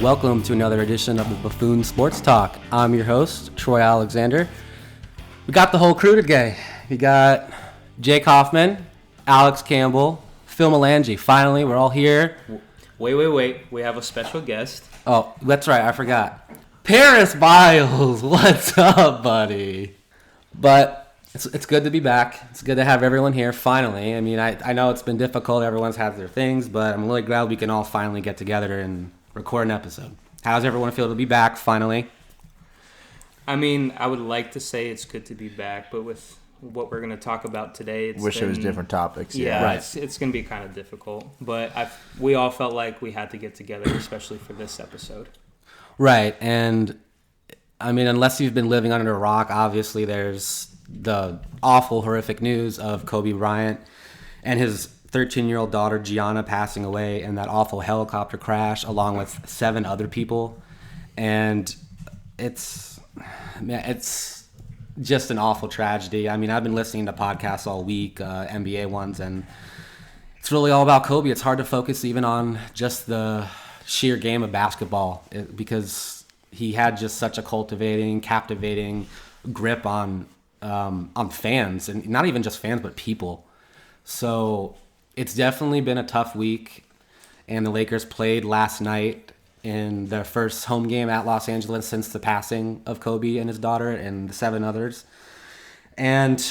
Welcome to another edition of the Buffoons Sports Talk. I'm your host, Troy Alexander. We got the whole crew today. We got Jake Hoffman, Alex Campbell, Phil Melangi. Finally, we're all here. Wait. We have a special guest. Oh, that's right. I forgot. Paris Biles. What's up, buddy? But it's good to be back. It's good to have everyone here, finally. I mean, I know it's been difficult. Everyone's had their things, but I'm really glad we can all finally get together and record an episode. How's everyone feel to be back, finally? I mean, I would like to say it's good to be back, but with what we're going to talk about today, it was different topics. Yeah, right. It's going to be kind of difficult. But we all felt like we had to get together, especially for this episode. Right, and I mean, unless you've been living under a rock, obviously there's the awful, horrific news of Kobe Bryant and his 13-year-old daughter, Gianna, passing away in that awful helicopter crash along with 7 other people. And it's just an awful tragedy. I mean, I've been listening to podcasts all week, NBA ones, and it's really all about Kobe. It's hard to focus even on just the sheer game of basketball because he had just such a captivating grip on fans, and not even just fans, but people. So it's definitely been a tough week, and the Lakers played last night in their first home game at Los Angeles since the passing of Kobe and his daughter and the 7 others. And,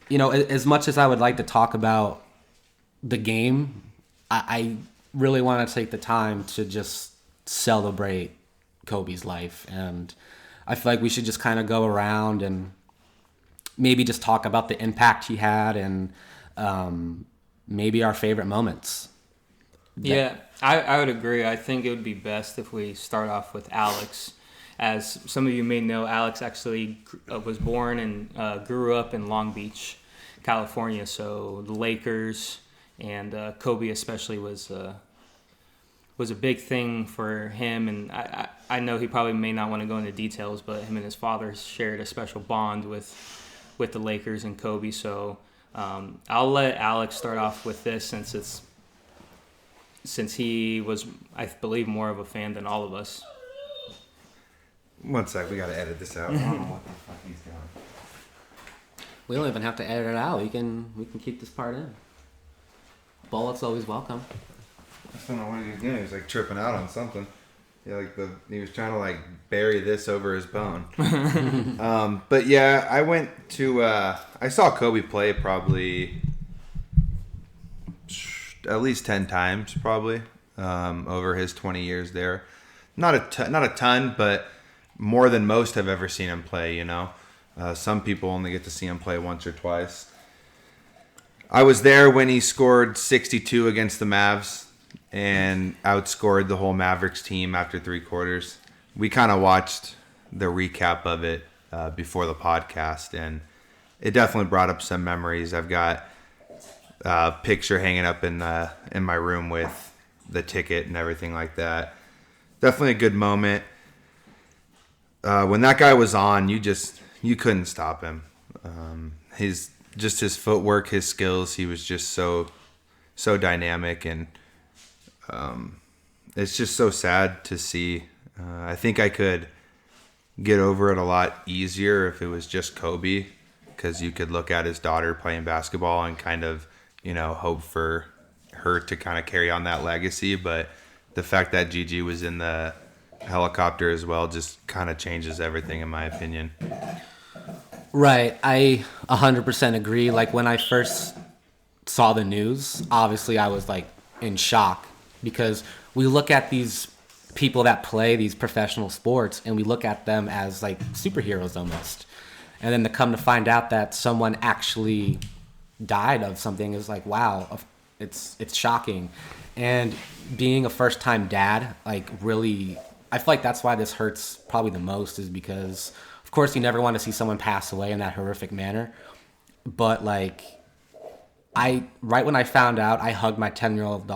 you know, as much as I would like to talk about the game, I really want to take the time to just celebrate Kobe's life. And I feel like we should just kind of go around and maybe just talk about the impact he had and maybe our favorite moments. Yeah, I would agree. I think it would be best if we start off with Alex. As some of you may know, Alex actually was born and grew up in Long Beach, California. So the Lakers and Kobe especially was a big thing for him. And I know he probably may not want to go into details, but him and his father shared a special bond with the Lakers and Kobe. So I'll let Alex start off with this since he was, I believe, more of a fan than all of us. One sec, we gotta edit this out. I don't know what the fuck he's doing. We don't even have to edit it out. We can keep this part in. Bullets always welcome. I just don't know what he was doing. He was like tripping out on something. Yeah, he was trying to like bury this over his bone. But yeah, I went to I saw Kobe play probably at least 10 times probably over his 20 years there. Not a ton, but more than most have ever seen him play, you know. Some people only get to see him play once or twice. I was there when he scored 62 against the Mavs and outscored the whole Mavericks team after 3 quarters. We kind of watched the recap of it before the podcast, and it definitely brought up some memories. I've got a picture hanging up in my room with the ticket and everything like that. Definitely a good moment. When that guy was on, you couldn't stop him. His footwork, his skills, he was just so dynamic, and it's just so sad to see. I think I could get over it a lot easier if it was just Kobe, because you could look at his daughter playing basketball and kind of, you know, hope for her to kind of carry on that legacy. But the fact that Gigi was in the helicopter as well just kind of changes everything, in my opinion. Right. I 100% agree. Like, when I first saw the news, obviously I was like in shock, because we look at these people that play these professional sports and we look at them as like superheroes almost. And then to come to find out that someone actually died of something is like, wow, it's shocking. And being a first-time dad, like, really, I feel like that's why this hurts probably the most, is because, of course, you never want to see someone pass away in that horrific manner. But, like, right when I found out, I hugged my 10-month-year-old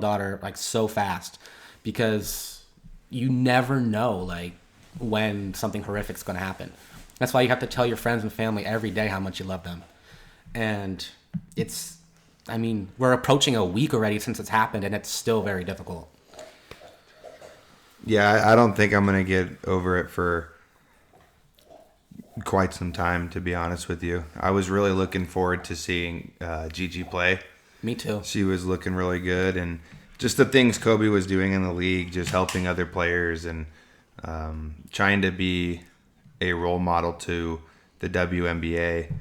daughter, like, so fast, because you never know, like, when something horrific is going to happen. That's why you have to tell your friends and family every day how much you love them. And we're approaching a week already since it's happened, and it's still very difficult. Yeah, I don't think I'm gonna get over it for quite some time, to be honest with you. I was really looking forward to seeing Gigi play. Me too. She was looking really good, and just the things Kobe was doing in the league, just helping other players and trying to be a role model to the WNBA.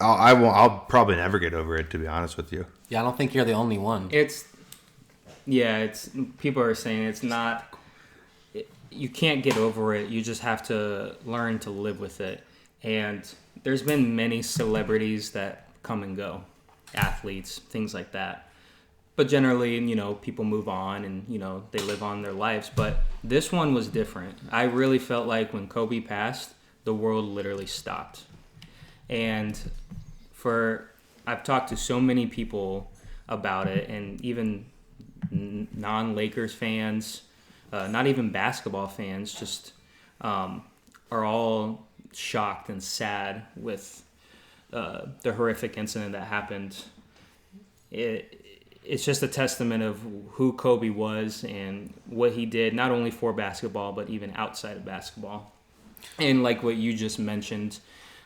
I'll probably never get over it, to be honest with you. Yeah, I don't think you're the only one. It's people are saying it's not. You can't get over it. You just have to learn to live with it. And there's been many celebrities that come and go, athletes, things like that. But generally, people move on and, they live on their lives. But this one was different. I really felt like when Kobe passed, the world literally stopped. And I've talked to so many people about it, and even non-Lakers fans, not even basketball fans, just are all shocked and sad with the horrific incident that happened. It's just a testament of who Kobe was and what he did, not only for basketball, but even outside of basketball. And like what you just mentioned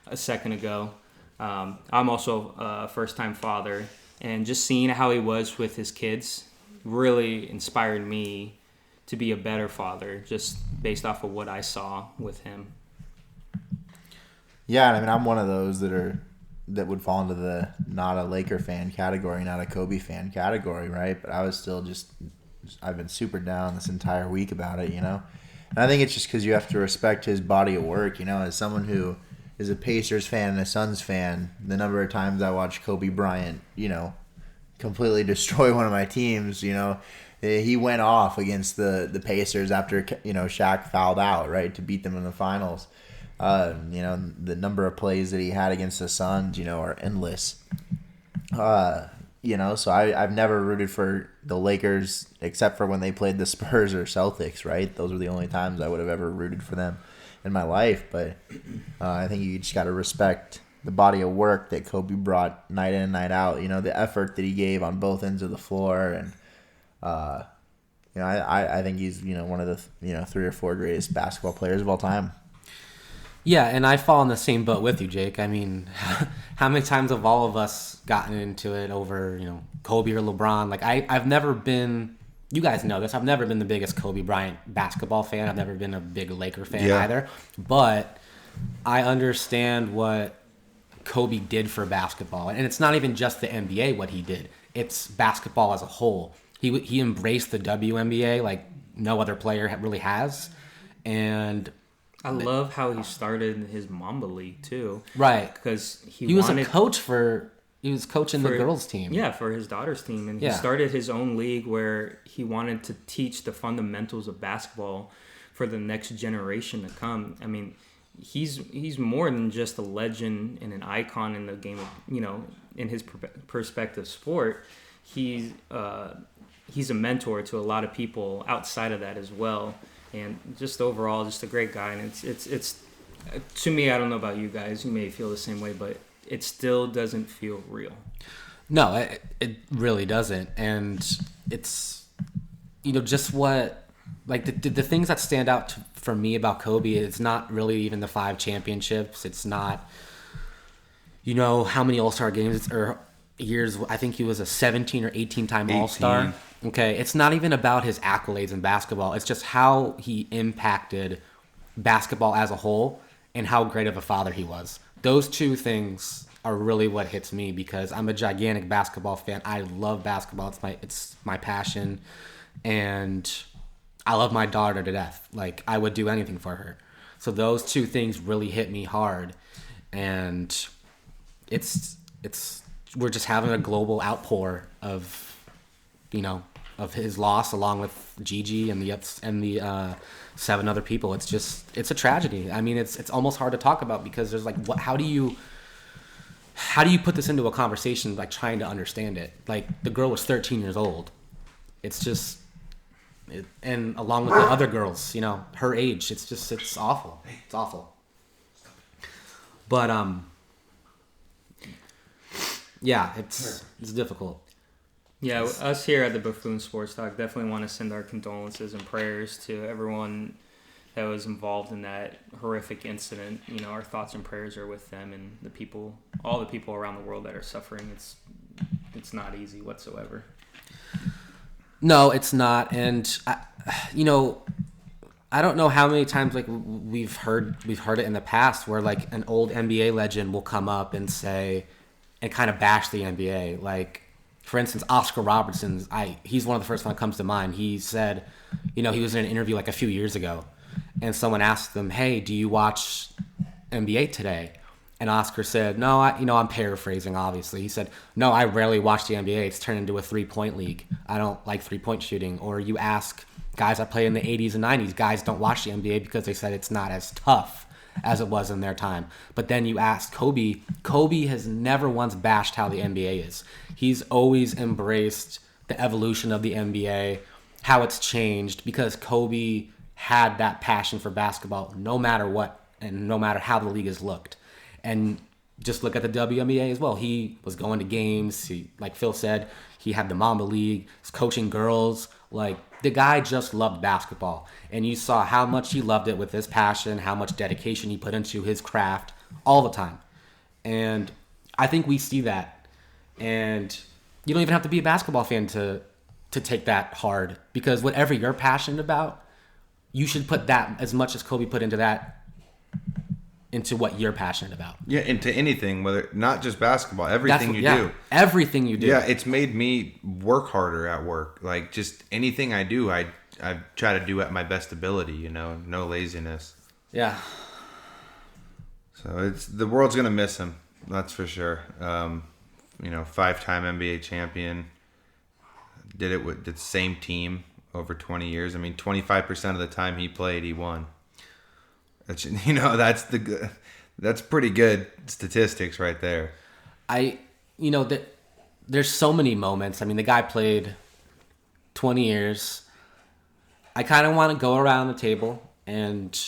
a second ago, I'm also a first-time father, and just seeing how he was with his kids really inspired me to be a better father, just based off of what I saw with him. Yeah, I mean, I'm one of those that would fall into the not a Laker fan category, not a Kobe fan category, right? But I was still I've been super down this entire week about it, And I think it's just because you have to respect his body of work, As someone who is a Pacers fan and a Suns fan, the number of times I watched Kobe Bryant, completely destroy one of my teams, he went off against the Pacers after, Shaq fouled out, right, to beat them in the finals. The number of plays that he had against the Suns, are endless. So I've never rooted for the Lakers except for when they played the Spurs or Celtics, right? Those were the only times I would have ever rooted for them in my life. But I think you just got to respect the body of work that Kobe brought night in and night out. The effort that he gave on both ends of the floor, and I think he's one of the 3 or 4 greatest basketball players of all time. Yeah, and I fall in the same boat with you, Jake. I mean, how many times have all of us gotten into it over, Kobe or LeBron? Like, I've never been, you guys know this, I've never been the biggest Kobe Bryant basketball fan. I've never been a big Laker fan either. But I understand what Kobe did for basketball. And it's not even just the NBA what he did. It's basketball as a whole. He embraced the WNBA like no other player really has. And I love how he started his Mamba League too. Right. Because he was coaching the girls team. Yeah, for his daughter's team. And he started his own league where he wanted to teach the fundamentals of basketball for the next generation to come. I mean, he's more than just a legend and an icon in the game of, in his perspective sport. He's a mentor to a lot of people outside of that as well. And just overall, just a great guy. And it's to me, I don't know about you guys. You may feel the same way, but it still doesn't feel real. No, it really doesn't. And it's, just what, like the things that stand out for me about Kobe, it's not really even the 5 championships. It's not, how many All-Star games or years. I think he was a 17 or 18-time All-Star. Okay, it's not even about his accolades in basketball. It's just how he impacted basketball as a whole and how great of a father he was. Those 2 things are really what hits me because I'm a gigantic basketball fan. I love basketball. It's my passion, and I love my daughter to death. Like, I would do anything for her. So those 2 things really hit me hard, and we're just having a global outpour of his loss, along with Gigi and the 7 other people. It's a tragedy. I mean, it's almost hard to talk about because there's like, how do you put this into a conversation, like trying to understand it? Like, the girl was 13 years old. It's just, and along with the other girls, her age, it's awful. It's awful. But yeah, it's difficult. Yeah, us here at the Buffoon Sports Talk definitely want to send our condolences and prayers to everyone that was involved in that horrific incident. You know, our thoughts and prayers are with them and the people, all the people around the world that are suffering. It's not easy whatsoever. No, it's not. And I don't know how many times like we've heard it in the past where like an old NBA legend will come up and say and kind of bash the NBA. Like, for instance, Oscar Robertson, he's one of the first one that comes to mind. He said, he was in an interview like a few years ago, and someone asked him, "Hey, do you watch NBA today?" And Oscar said, "No, I'm paraphrasing, obviously." He said, "No, I rarely watch the NBA. It's turned into a 3-point league. I don't like 3-point shooting." Or you ask guys that play in the 80s and 90s, guys don't watch the NBA because they said it's not as tough as it was in their time. But then you ask Kobe. Kobe has never once bashed how the NBA is. He's always embraced the evolution of the NBA, how it's changed, because Kobe had that passion for basketball no matter what and no matter how the league has looked. And just look at the WNBA as well. He was going to games. He, like Phil said, he had the Mamba League. He's coaching girls. Like, the guy just loved basketball. And you saw how much he loved it with his passion, how much dedication he put into his craft all the time. And I think we see that. And you don't even have to be a basketball fan to take that hard. Because whatever you're passionate about, you should put that, as much as Kobe put into that, into what you're passionate about. Yeah, into anything, whether not just basketball, everything you do. Everything you do. Yeah, it's made me work harder at work. Like, just anything I do, I try to do at my best ability, no laziness. Yeah. So the world's gonna miss him, that's for sure. 5-time NBA champion, did it with the same team over 20 years. I mean, 25% of the time he played, he won. That's pretty good statistics right there. There's so many moments. I mean, the guy played 20 years. I kind of want to go around the table and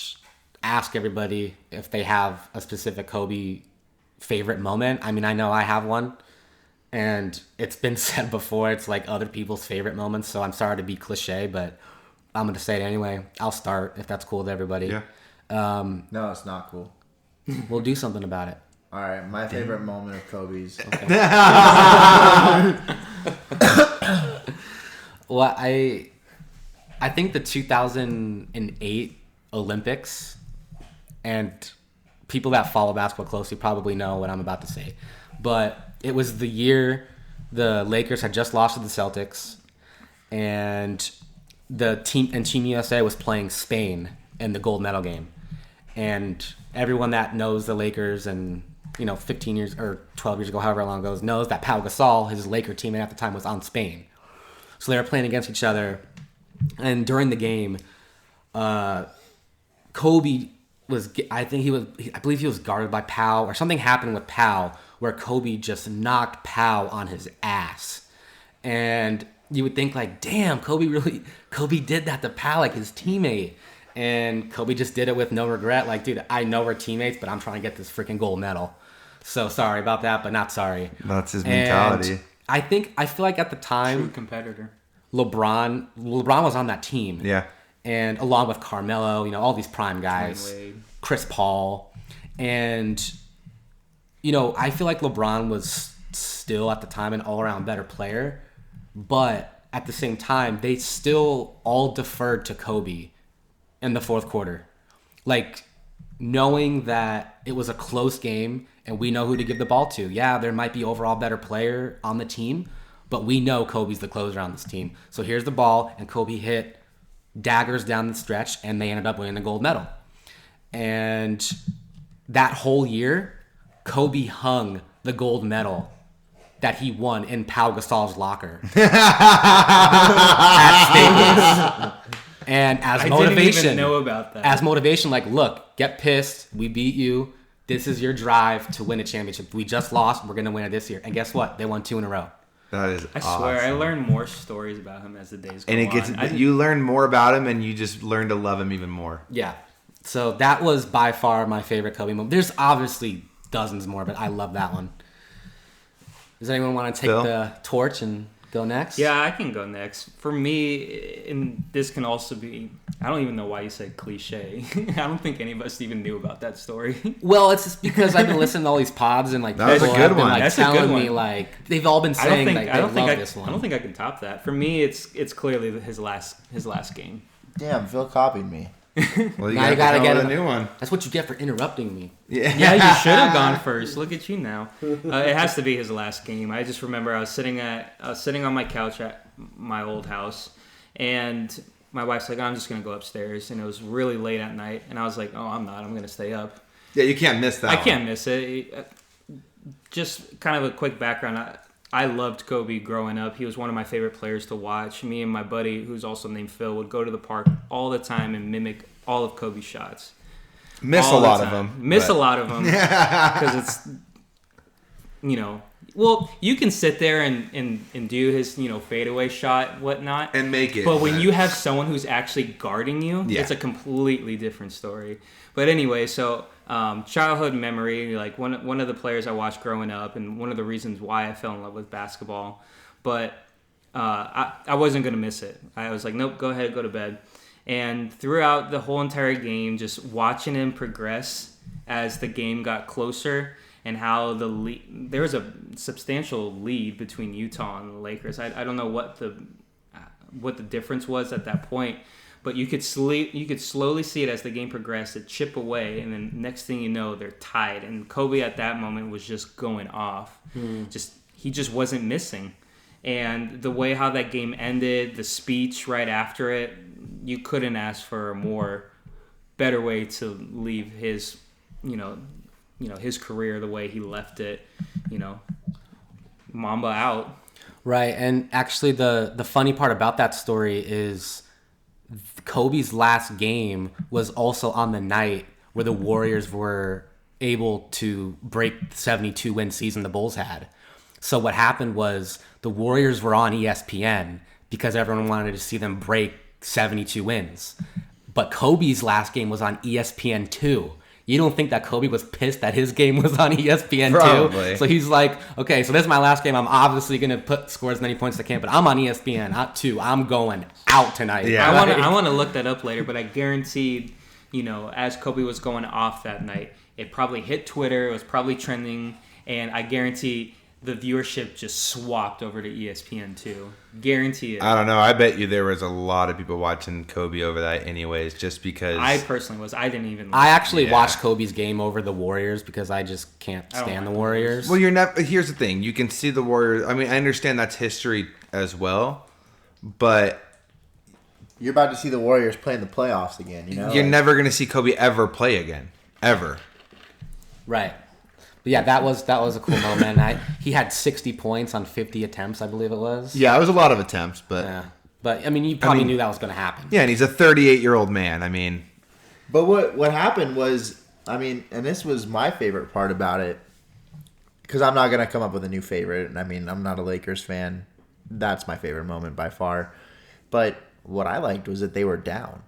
ask everybody if they have a specific Kobe favorite moment. I mean, I know I have one, and it's been said before. It's like other people's favorite moments, so I'm sorry to be cliche, but I'm going to say it anyway. I'll start if that's cool with everybody. Yeah. No, it's not cool. We'll do something about it. All right, my favorite moment of Kobe's. Okay. Well, I think the 2008 Olympics, and people that follow basketball closely probably know what I'm about to say, but it was the year the Lakers had just lost to the Celtics, and Team USA was playing Spain in the gold medal game. And everyone that knows the Lakers and, 15 years or 12 years ago, however long it goes, knows that Pau Gasol, his Laker teammate at the time, was on Spain. So they were playing against each other. And during the game, Kobe I believe he was guarded by Pau, or something happened with Pau where Kobe just knocked Pau on his ass. And you would think like, damn, Kobe did that to Pau, like his teammate. And Kobe just did it with no regret. Like, dude, I know we're teammates, but I'm trying to get this freaking gold medal. So sorry about that, but not sorry. That's his mentality. And I feel like at the time, True competitor. LeBron was on that team. Yeah. And along with Carmelo, all these prime guys, Chris Paul. And, I feel like LeBron was still at the time an all-around better player. But at the same time, they still all deferred to Kobe in the fourth quarter. Like, knowing that it was a close game and we know who to give the ball to. Yeah, there might be overall better player on the team, but we know Kobe's the closer on this team. So here's the ball, and Kobe hit daggers down the stretch, and they ended up winning the gold medal. And that whole year, Kobe hung the gold medal that he won in Pau Gasol's locker at Staples. And as motivation, I didn't even know about that. As motivation, like, look, get pissed. We beat you. This is your drive to win a championship. We just lost. We're going to win it this year. And guess what? They won 2 in a row. That is I swear, I learned more stories about him as the days go on. You learn more about him, and you just learn to love him even more. Yeah. So that was by far my favorite Kobe moment. There's obviously dozens more, but I love that one. Does anyone want to take the torch and go next? Yeah, I can go next. For me, and this can also be, I don't even know why you said cliche. I don't think any of us even knew about that story. Well, it's just because I've been listening to all these pods and like That was people a good have been one. like That's a good telling me one. like they've all been saying like they love this one. I don't think I can top that. For me, it's clearly his last game. Damn, Phil copied me. Well, you Now you gotta gotta get get a new one. That's what you get for interrupting me. Yeah, you should have gone first. Look at you now. It has to be his last game. I just remember I was sitting on my couch at my old house, and my wife's like, "I'm just gonna go upstairs," and it was really late at night, and I was like, "Oh, I'm not. I'm gonna stay up." Yeah, you can't miss that. I can't miss it. Just kind of a quick background. I loved Kobe growing up. He was one of my favorite players to watch. Me and my buddy, who's also named Phil, would go to the park all the time and mimic all of Kobe's shots. Miss a lot of them. Miss a lot of them because it's, well, you can sit there and do his, fadeaway shot, whatnot. And make it. But when you have someone who's actually guarding you, Yeah. it's a completely different story. But anyway, so childhood memory, like one of the players I watched growing up and one of the reasons why I fell in love with basketball. But I wasn't going to miss it. I was like, nope, go ahead, go to bed. And throughout the whole entire game, just watching him progress as the game got closer and how there was a substantial lead between Utah and the Lakers. I don't know what the difference was at that point, but you could slowly see it as the game progressed. It chip away, and then next thing you know, they're tied. And Kobe at that moment was just going off. He just wasn't missing. And the way how that game ended, the speech right after it, you couldn't ask for a better way to leave his, his career the way he left it. Mamba out. Right, and actually the funny part about that story is Kobe's last game was also on the night where the Warriors were able to break the 72-win season the Bulls had. So what happened was the Warriors were on ESPN because everyone wanted to see them break 72 wins. But Kobe's last game was on ESPN 2. You don't think that Kobe was pissed that his game was on ESPN 2? Probably. So he's like, okay, so this is my last game. I'm obviously going to score as many points as I can, but I'm on ESPN 2. I'm going out tonight. Yeah. I want to look that up later, but I guaranteed, as Kobe was going off that night, it probably hit Twitter. It was probably trending, and I guarantee the viewership just swapped over to ESPN2. Guarantee it. I don't know. I bet you there was a lot of people watching Kobe over that anyways, just because. I personally was. I didn't even. I actually watched Kobe's game over the Warriors because I just can't stand the Warriors. Well, you're not. Here's the thing. You can see the Warriors. I mean, I understand that's history as well, but You're about to see the Warriors play in the playoffs again, you're never going to see Kobe ever play again. Ever. Right. But yeah, that was a cool moment. He had 60 points on 50 attempts, I believe it was. Yeah, it was a lot of attempts, but. Yeah. But, I mean, you probably knew that was going to happen. Yeah, and he's a 38-year-old man. I mean. But what happened was, and this was my favorite part about it, because I'm not going to come up with a new favorite. And I'm not a Lakers fan. That's my favorite moment by far. But what I liked was that they were down.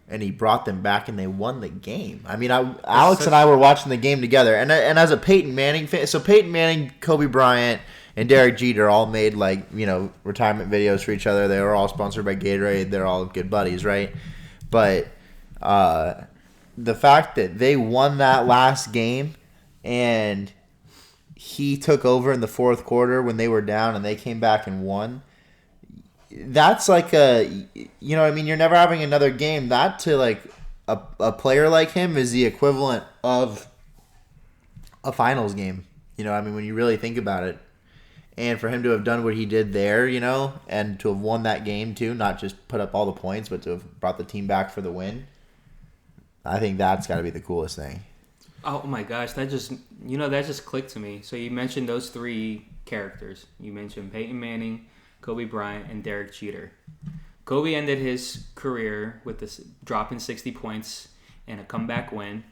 And he brought them back, and they won the game. Alex and I were watching the game together, and as a Peyton Manning fan, so Peyton Manning, Kobe Bryant, and Derek Jeter all made retirement videos for each other. They were all sponsored by Gatorade. They're all good buddies, right? But the fact that they won that last game, and he took over in the fourth quarter when they were down, and they came back and won. That's like you're never having another game. That to a player like him is the equivalent of a finals game. When you really think about it. And for him to have done what he did there, and to have won that game too, not just put up all the points, but to have brought the team back for the win, I think that's got to be the coolest thing. Oh my gosh, that just clicked to me. So you mentioned those three characters. You mentioned Peyton Manning, Kobe Bryant, and Derek Jeter. Kobe ended his career with this dropping 60 points and a comeback win.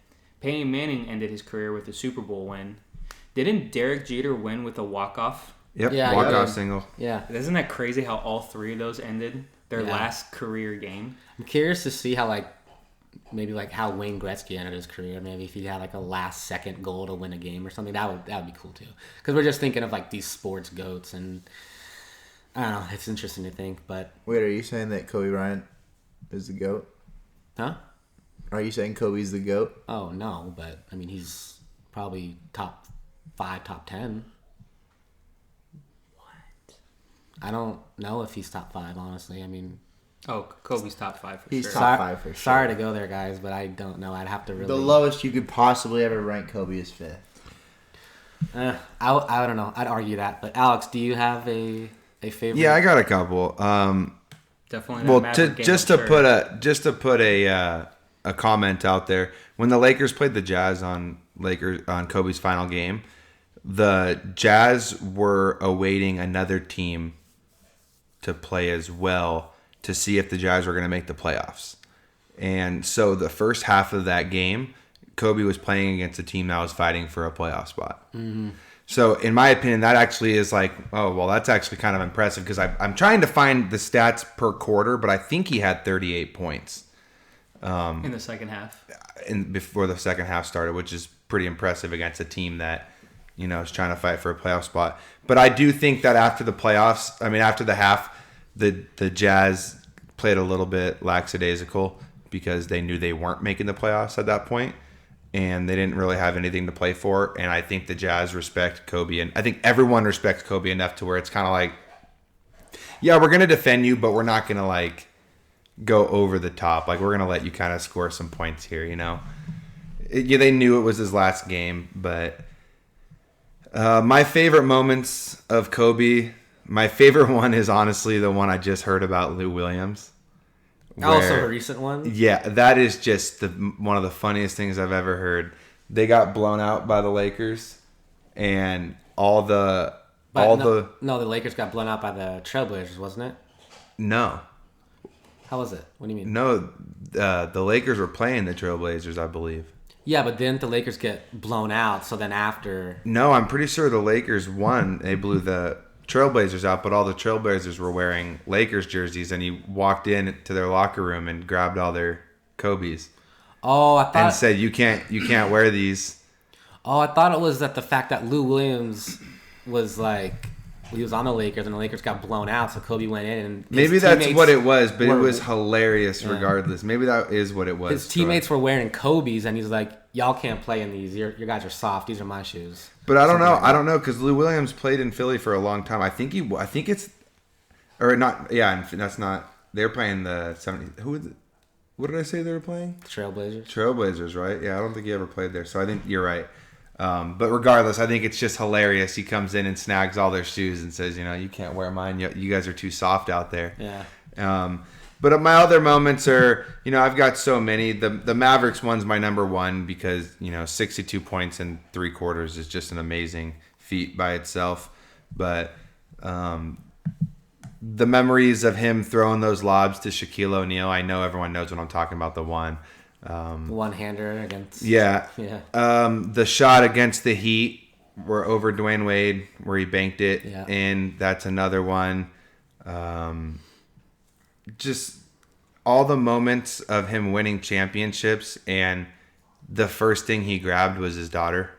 Peyton Manning ended his career with a Super Bowl win. Didn't Derek Jeter win with a walk-off? Yep, Yeah, walk-off single. Yeah. Isn't that crazy how all three of those ended their last career game? I'm curious to see how, how Wayne Gretzky ended his career. Maybe if he had, a last-second goal to win a game or something. That would be cool, too. Because we're just thinking of, these sports goats and... I don't know. It's interesting to think, but Wait, are you saying that Kobe Bryant is the GOAT? huh? Are you saying Kobe's the GOAT? Oh no, but I mean he's probably top 5, top 10. What? I don't know if he's top 5. Honestly, I mean, Oh, Kobe's top 5 for He's sure. top 5 for sure. sorry to go there, guys, but I don't know. I'd have to really. The lowest you could possibly ever rank Kobe is 5th. I don't know. I'd argue that. But Alex, do you have a favorite? Yeah, I got a couple. Definitely. Well, Maverick game, just I'm to sure. put a comment out there. When the Lakers played the Jazz on Kobe's final game, the Jazz were awaiting another team to play as well to see if the Jazz were going to make the playoffs. And so the first half of that game, Kobe was playing against a team that was fighting for a playoff spot. Mm-hmm. So in my opinion, that actually is like, oh, well, that's actually kind of impressive because I'm trying to find the stats per quarter, but I think he had 38 points In the second half. before the second half started, which is pretty impressive against a team that, is trying to fight for a playoff spot. But I do think that after the half, the Jazz played a little bit lackadaisical because they knew they weren't making the playoffs at that point, and they didn't really have anything to play for. And I think the Jazz respect Kobe, and I think everyone respects Kobe enough to where it's kind of like, yeah, we're going to defend you, but we're not going to like go over the top. Like, we're going to let you kind of score some points here, they knew it was his last game, but my favorite moments of Kobe, my favorite one is honestly the one I just heard about Lou Williams. Also a recent one. Yeah, that is just one of the funniest things I've ever heard. They got blown out by the Lakers, and the Lakers got blown out by the Trailblazers, wasn't it? No. How was it? What do you mean? No, the Lakers were playing the Trailblazers, I believe. Yeah, but didn't the Lakers get blown out? So then after... No, I'm pretty sure the Lakers won. They blew the Trailblazers out, but all the Trailblazers were wearing Lakers jerseys, and he walked in to their locker room and grabbed all their Kobe's. Oh, I thought... And said, you can't wear these. Oh, I thought it was that the fact that Lou Williams was like... He was on the Lakers, and the Lakers got blown out, so Kobe went in. And maybe that's what it was, but it was hilarious regardless. Maybe that is what it was. His teammates were wearing Kobe's, and he's like, y'all can't play in these. Your guys are soft. These are my shoes. But I don't know. I don't know, because Lou Williams played in Philly for a long time. I think it's... Or not... Yeah, that's not... They're playing the 70... What did I say they were playing? Trailblazers. Trailblazers, right? Yeah, I don't think he ever played there, so I think you're right. But regardless, I think it's just hilarious. He comes in and snags all their shoes and says, you can't wear mine. You guys are too soft out there. Yeah. But my other moments are, I've got so many. The Mavericks one's my number one because, 62 points in 3 quarters is just an amazing feat by itself. But the memories of him throwing those lobs to Shaquille O'Neal, I know everyone knows what I'm talking about, the one. One-hander against... Yeah. Yeah. The shot against the Heat were over Dwayne Wade where he banked it. Yeah. And that's another one. Just all the moments of him winning championships, and the first thing he grabbed was his daughter.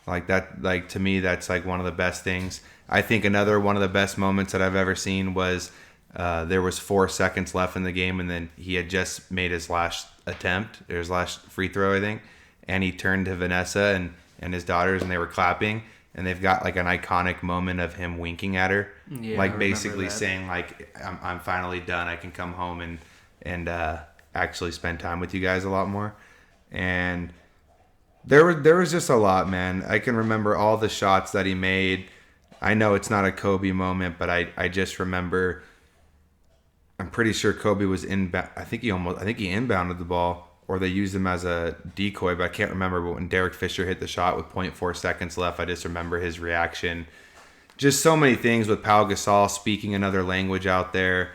To me, that's like one of the best things. I think another one of the best moments that I've ever seen was there was 4 seconds left in the game, and then he had just made his last attempt, or his last free throw, I think, and he turned to Vanessa and his daughters, and they were clapping, and they've got like an iconic moment of him winking at her, basically saying like, I'm finally done, I can come home and actually spend time with you guys a lot more. And there was just a lot, man. I can remember all the shots that he made. I know it's not a Kobe moment, but I just remember, I'm pretty sure Kobe was inbound. I think he inbounded the ball, or they used him as a decoy, but I can't remember. But when Derek Fisher hit the shot with 0.4 seconds left, I just remember his reaction. Just so many things with Pau Gasol speaking another language out there.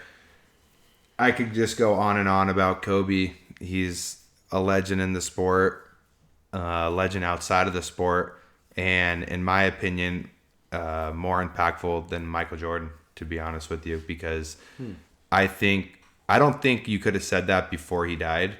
I could just go on and on about Kobe. He's a legend in the sport, a legend outside of the sport, and in my opinion, more impactful than Michael Jordan, to be honest with you, because I don't think you could have said that before he died,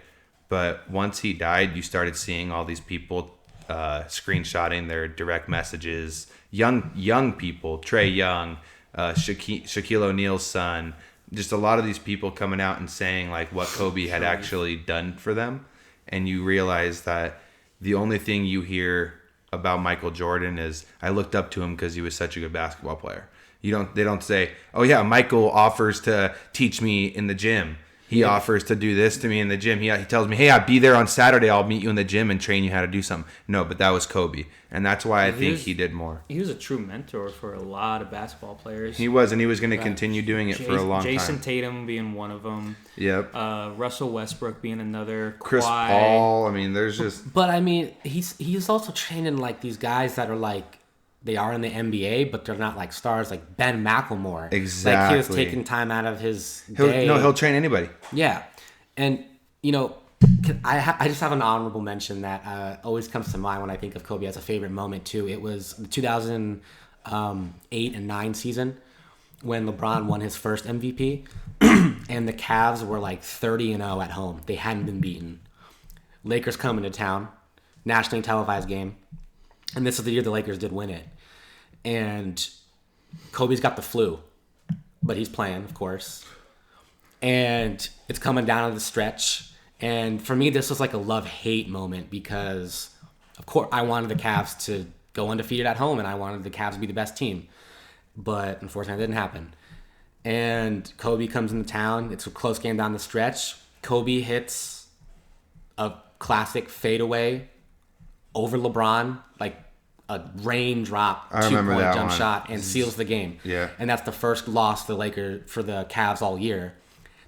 but once he died, you started seeing all these people screenshotting their direct messages, young people, Trae Young, Shaquille O'Neal's son, just a lot of these people coming out and saying like what Kobe had actually done for them. And you realize that the only thing you hear about Michael Jordan is, I looked up to him because he was such a good basketball player. They don't say, oh yeah, Michael offers to teach me in the gym. He offers to do this to me in the gym. He tells me, hey, I'll be there on Saturday. I'll meet you in the gym and train you how to do something. No, but that was Kobe. And that's why I think he did more. He was a true mentor for a lot of basketball players. He was, and he was going to continue doing it for a long time. Jason Tatum being one of them. Yep. Russell Westbrook being another. Chris Paul. I mean, there's just... But, I mean, he's also training, like, these guys that are, like, they are in the NBA, but they're not like stars, like Ben McLemore. Exactly. Like he was taking time out of his day. No, he'll train anybody. Yeah. And, you know, I just have an honorable mention that always comes to mind when I think of Kobe as a favorite moment, too. It was the 2008 and 9 season when LeBron won his first MVP, and the Cavs were like 30-0 at home. They hadn't been beaten. Lakers come into town, nationally televised game. And this is the year the Lakers did win it. And Kobe's got the flu, but he's playing, of course. And it's coming down to the stretch. And for me, this was like a love-hate moment because, of course, I wanted the Cavs to go undefeated at home, and I wanted the Cavs to be the best team. But unfortunately, it didn't happen. And Kobe comes into town. It's a close game down the stretch. Kobe hits a classic fadeaway over LeBron, like a raindrop, 2-point jump shot, and seals the game. Yeah. And that's the first loss for the Cavs all year.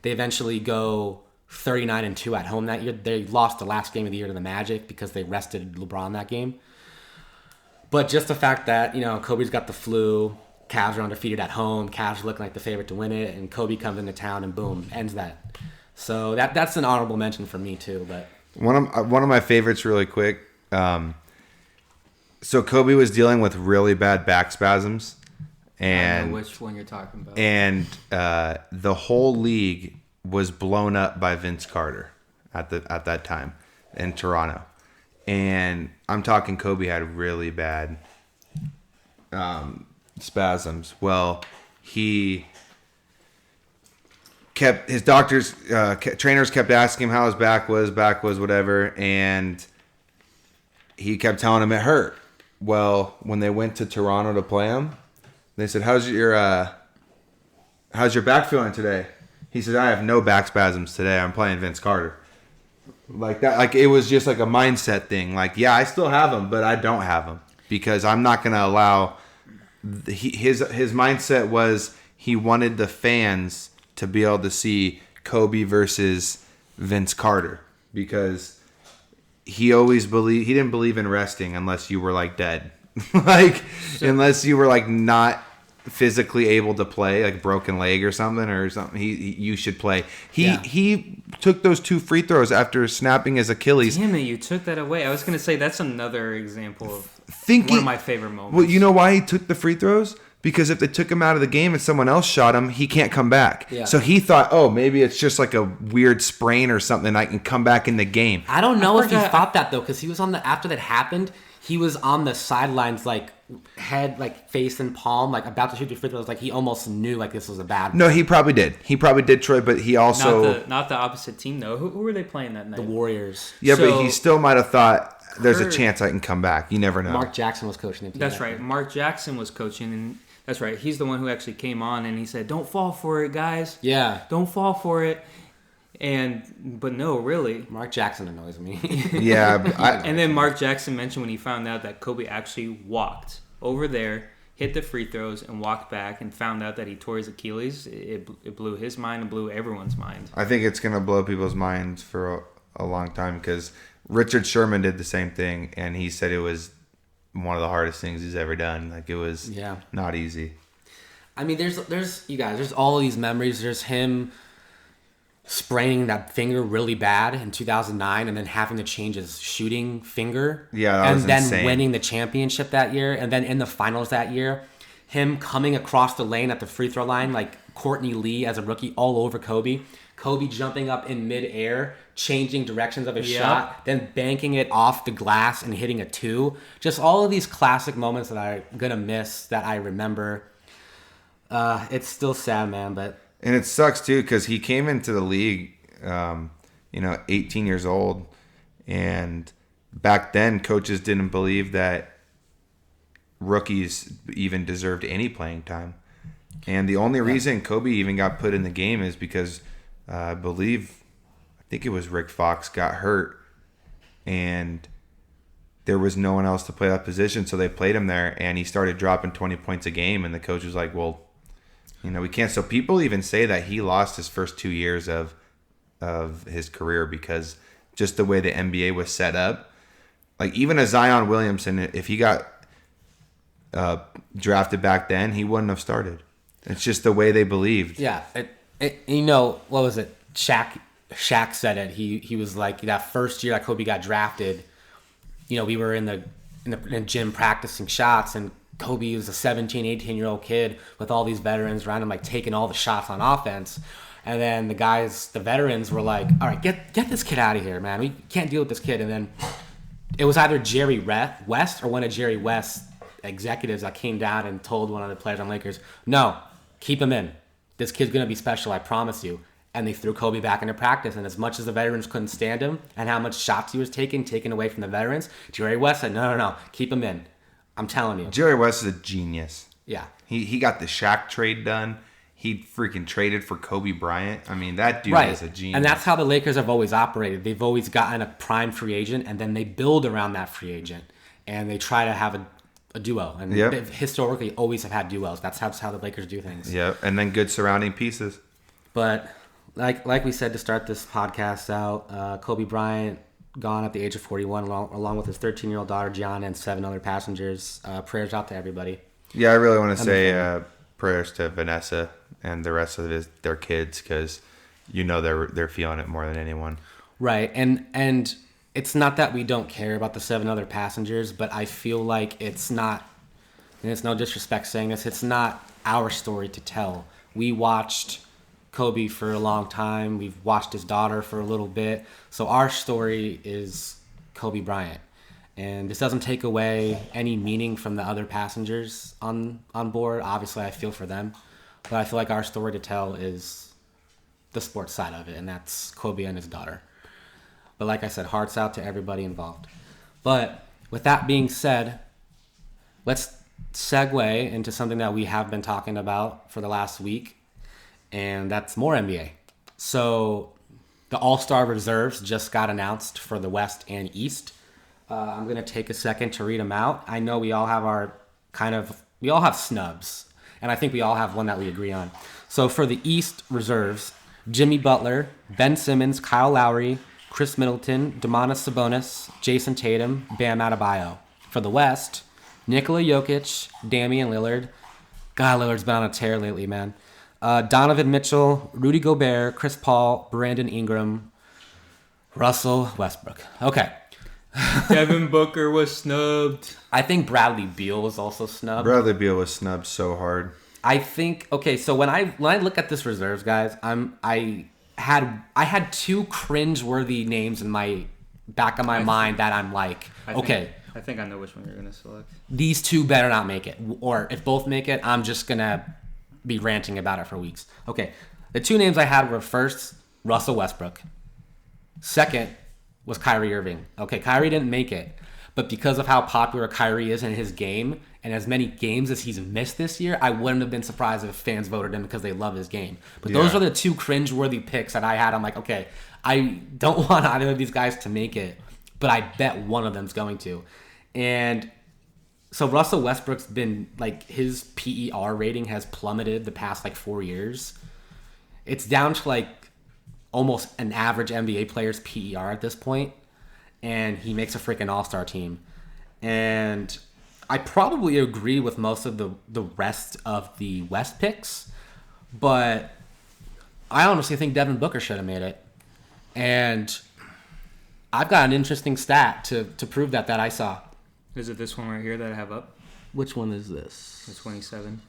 They eventually go 39-2 at home that year. They lost the last game of the year to the Magic because they rested LeBron that game. But just the fact that, you know, Kobe's got the flu, Cavs are undefeated at home, Cavs are looking like the favorite to win it, and Kobe comes into town and boom, ends that. So that's an honorable mention for me too. But one of my favorites, really quick. So Kobe was dealing with really bad back spasms, and I know which one you're talking about. And the whole league was blown up by Vince Carter at that time in Toronto, and I'm talking Kobe had really bad spasms. Well, he kept his doctors, trainers kept asking him how his back was, whatever, and he kept telling him it hurt. Well, when they went to Toronto to play him, they said, how's your back feeling today? He said, I have no back spasms today. I'm playing Vince Carter. Like that, like it was just like a mindset thing. Like, yeah, I still have them, but I don't have them because I'm not going to allow. His mindset was he wanted the fans to be able to see Kobe versus Vince Carter because he didn't believe in resting unless you were like dead. Unless you were like not physically able to play, like broken leg or something, you should play. He took those 2 free throws after snapping his Achilles. Damn it, you took that away. I was going to say that's another example of one of my favorite moments. Well, you know why he took the free throws? Because if they took him out of the game and someone else shot him, he can't come back. Yeah. So he thought, oh, maybe it's just like a weird sprain or something. I can come back in the game. I don't know if he thought that, though, because he was after that happened, he was on the sidelines, like, head, like, face and palm, like, about to shoot the free throws. Like, he almost knew, like, this was a bad No, he probably did. He probably did, Troy, but he also... Not the opposite team, though. Who were they playing that night? The Warriors. Yeah, but he still might have thought, there's a chance I can come back. You never know. Mark Jackson was coaching the team. That's right. Mark Jackson was coaching, and... That's right. He's the one who actually came on and he said, "Don't fall for it, guys. Yeah. Don't fall for it." But no, really. Mark Jackson annoys me. Yeah. And then Mark Jackson mentioned when he found out that Kobe actually walked over there, hit the free throws, and walked back and found out that he tore his Achilles. It blew his mind and blew everyone's mind. I think it's going to blow people's minds for a long time because Richard Sherman did the same thing and he said it was one of the hardest things he's ever done. Like it was not easy. I mean, there's you guys, there's all of these memories. There's him spraining that finger really bad in 2009 and then having to change his shooting finger. Yeah, that was and then insane. Winning the championship that year. And then in the finals that year, him coming across the lane at the free throw line like Courtney Lee as a rookie all over Kobe. Kobe jumping up in midair, changing directions of his shot, then banking it off the glass and hitting a 2. Just all of these classic moments that I'm going to miss that I remember. It's still sad, man, but And it sucks too because he came into the league, 18 years old, and back then coaches didn't believe that rookies even deserved any playing time. And the only reason Kobe even got put in the game is because I think it was Rick Fox got hurt, and there was no one else to play that position, so they played him there, and he started dropping 20 points a game, and the coach was like, well, we can't. So people even say that he lost his first 2 years of his career because just the way the NBA was set up. Like even a Zion Williamson, if he got drafted back then, he wouldn't have started. It's just the way they believed. yeah, what was it? Shaq said it. He was like that first year that Kobe got drafted. We were in the gym practicing shots, and Kobe was a 17, 18-year-old kid with all these veterans around him, like taking all the shots on offense. And then the veterans were like, all right, get this kid out of here, man. We can't deal with this kid. And then it was either Jerry West or one of Jerry West's executives that came down and told one of the players on Lakers, no, keep him in. This kid's going to be special, I promise you. And they threw Kobe back into practice. And as much as the veterans couldn't stand him and how much shots he was taking away from the veterans, Jerry West said, no, keep him in. I'm telling you. Jerry West is a genius. Yeah. He got the Shaq trade done. He freaking traded for Kobe Bryant. I mean, that dude is a genius. And that's how the Lakers have always operated. They've always gotten a prime free agent, and then they build around that free agent. And they try to have a duo. And they've historically always have had duos. That's how the Lakers do things. Yep, and then good surrounding pieces. But like we said to start this podcast out, Kobe Bryant gone at the age of 41 along with his 13-year-old daughter Gianna and 7 other passengers. Prayers out to everybody. Yeah, I really want to say prayers to Vanessa and the rest of their kids because they're feeling it more than anyone. Right, and it's not that we don't care about the 7 other passengers, but I feel like it's not, and it's no disrespect saying this, it's not our story to tell. We watched Kobe for a long time. We've watched his daughter for a little bit. So our story is Kobe Bryant. And this doesn't take away any meaning from the other passengers on board. Obviously, I feel for them. But I feel like our story to tell is the sports side of it, and that's Kobe and his daughter. But like I said, hearts out to everybody involved. But with that being said, let's segue into something that we have been talking about for the last week, and that's more NBA. So the All-Star reserves just got announced for the West and East. I'm going to take a second to read them out. I know we all have we all have snubs, and I think we all have one that we agree on. So for the East reserves, Jimmy Butler, Ben Simmons, Kyle Lowry, Chris Middleton, Domantas Sabonis, Jason Tatum, Bam Adebayo. For the West, Nikola Jokic, Damian Lillard. God, Lillard's been on a tear lately, man. Donovan Mitchell, Rudy Gobert, Chris Paul, Brandon Ingram, Russell Westbrook. Okay. Devin Booker was snubbed. I think Bradley Beal was also snubbed. Bradley Beal was snubbed so hard. I think so when I look at this reserves, guys, I had 2 cringe-worthy names in my back of my mind that I'm like, I think I know which one you're gonna select. These 2 better not make it, or if both make it, I'm just gonna be ranting about it for weeks. Okay, the 2 names I had were first Russell Westbrook, second was Kyrie Irving. Okay, Kyrie didn't make it, but because of how popular Kyrie is in his game and as many games as he's missed this year, I wouldn't have been surprised if fans voted him because they love his game. But those are the 2 cringe-worthy picks that I had. I'm like, okay, I don't want either of these guys to make it, but I bet one of them's going to. And so Russell Westbrook's been, like, his PER rating has plummeted the past, 4 years. It's down to, almost an average NBA player's PER at this point, and he makes a freaking all-star team. And I probably agree with most of the rest of the West picks, but I honestly think Devin Booker should have made it. And I've got an interesting stat to prove that I saw. Is it this one right here that I have up? Which one is this? The 27.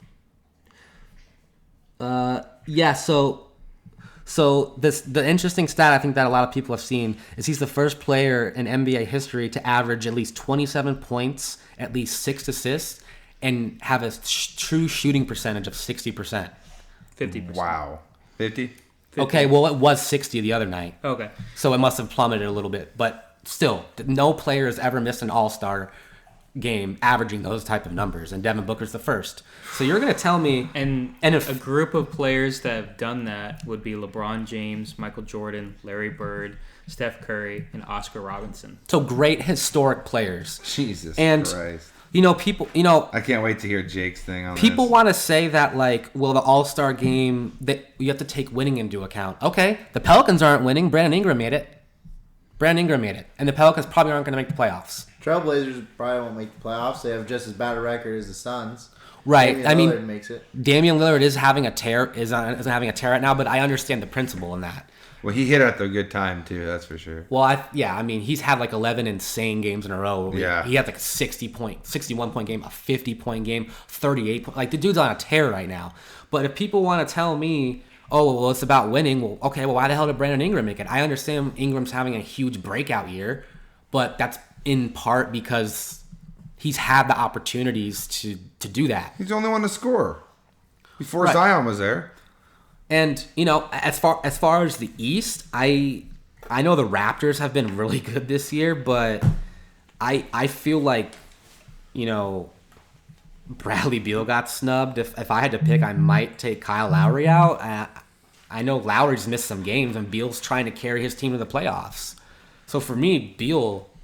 Yeah, So the interesting stat I think that a lot of people have seen is he's the first player in NBA history to average at least 27 points, at least 6 assists, and have a true shooting percentage of 60%. 50%. Wow. 50? Okay, well, it was 60 the other night. Okay. So it must have plummeted a little bit. But still, no player has ever missed an all-star game averaging those type of numbers, and Devin Booker's the first. So you're going to tell me... And if a group of players that have done that would be LeBron James, Michael Jordan, Larry Bird, Steph Curry, and Oscar Robinson. So great historic players. Jesus You Christ. know, people... You know, I can't wait to hear Jake's thing on people this. want to say that, like, well, the all-star game, that you have to take winning into account. Okay, the Pelicans aren't winning. Brandon Ingram made it. And the Pelicans probably aren't going to make the playoffs. Trailblazers probably won't make the playoffs. They have just as bad a record as the Suns. Right. Damian Lillard makes it. Damian Lillard is having a tear having a tear right now, but I understand the principle in that. Well, he hit at the good time, too. That's for sure. Well, I mean, he's had like 11 insane games in a row. Yeah. He had like a 61-point game, a 50-point game, 38 point. Like, the dude's on a tear right now. But if people want to tell me, oh, well, it's about winning, well, okay, well, why the hell did Brandon Ingram make it? I understand Ingram's having a huge breakout year, but that's in part because he's had the opportunities to do that. He's the only one to score. Before Right. Zion was there. And, you know, as far as the East, I know the Raptors have been really good this year, but I feel like, you know, Bradley Beal got snubbed. If I had to pick, I might take Kyle Lowry out. I know Lowry's missed some games, and Beal's trying to carry his team to the playoffs. So for me,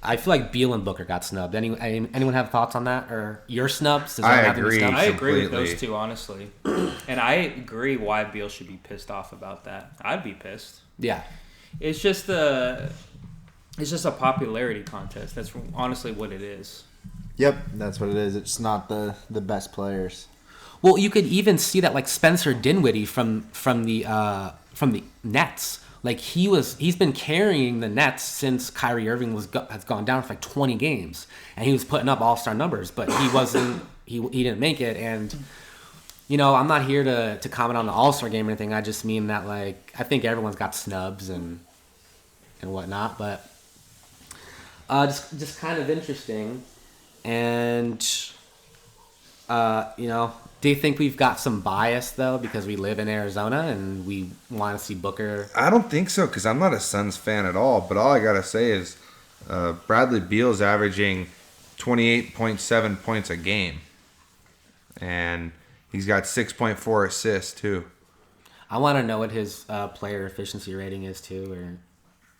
I feel like Beal and Booker got snubbed. Anyone have thoughts on that? Or your snubs? Does I anyone have any agree. snubs? I agree with Completely. those two, honestly. And I agree why Beal should be pissed off about that. I'd be pissed. Yeah. It's just a popularity contest. That's honestly what it is. Yep, that's what it is. It's not the best players. Well, you could even see that, like Spencer Dinwiddie from the Nets. Like he's been carrying the Nets since Kyrie Irving has gone down for like 20 games, and he was putting up all-star numbers, but he wasn't. He didn't make it, and you know, I'm not here to comment on the all-star game or anything. I just mean that, like, I think everyone's got snubs and whatnot, but just kind of interesting, and you know. Do you think we've got some bias, though, because we live in Arizona and we want to see Booker? I don't think so, because I'm not a Suns fan at all. But all I got to say is Bradley Beal's averaging 28.7 points a game. And he's got 6.4 assists, too. I want to know what his player efficiency rating is, too.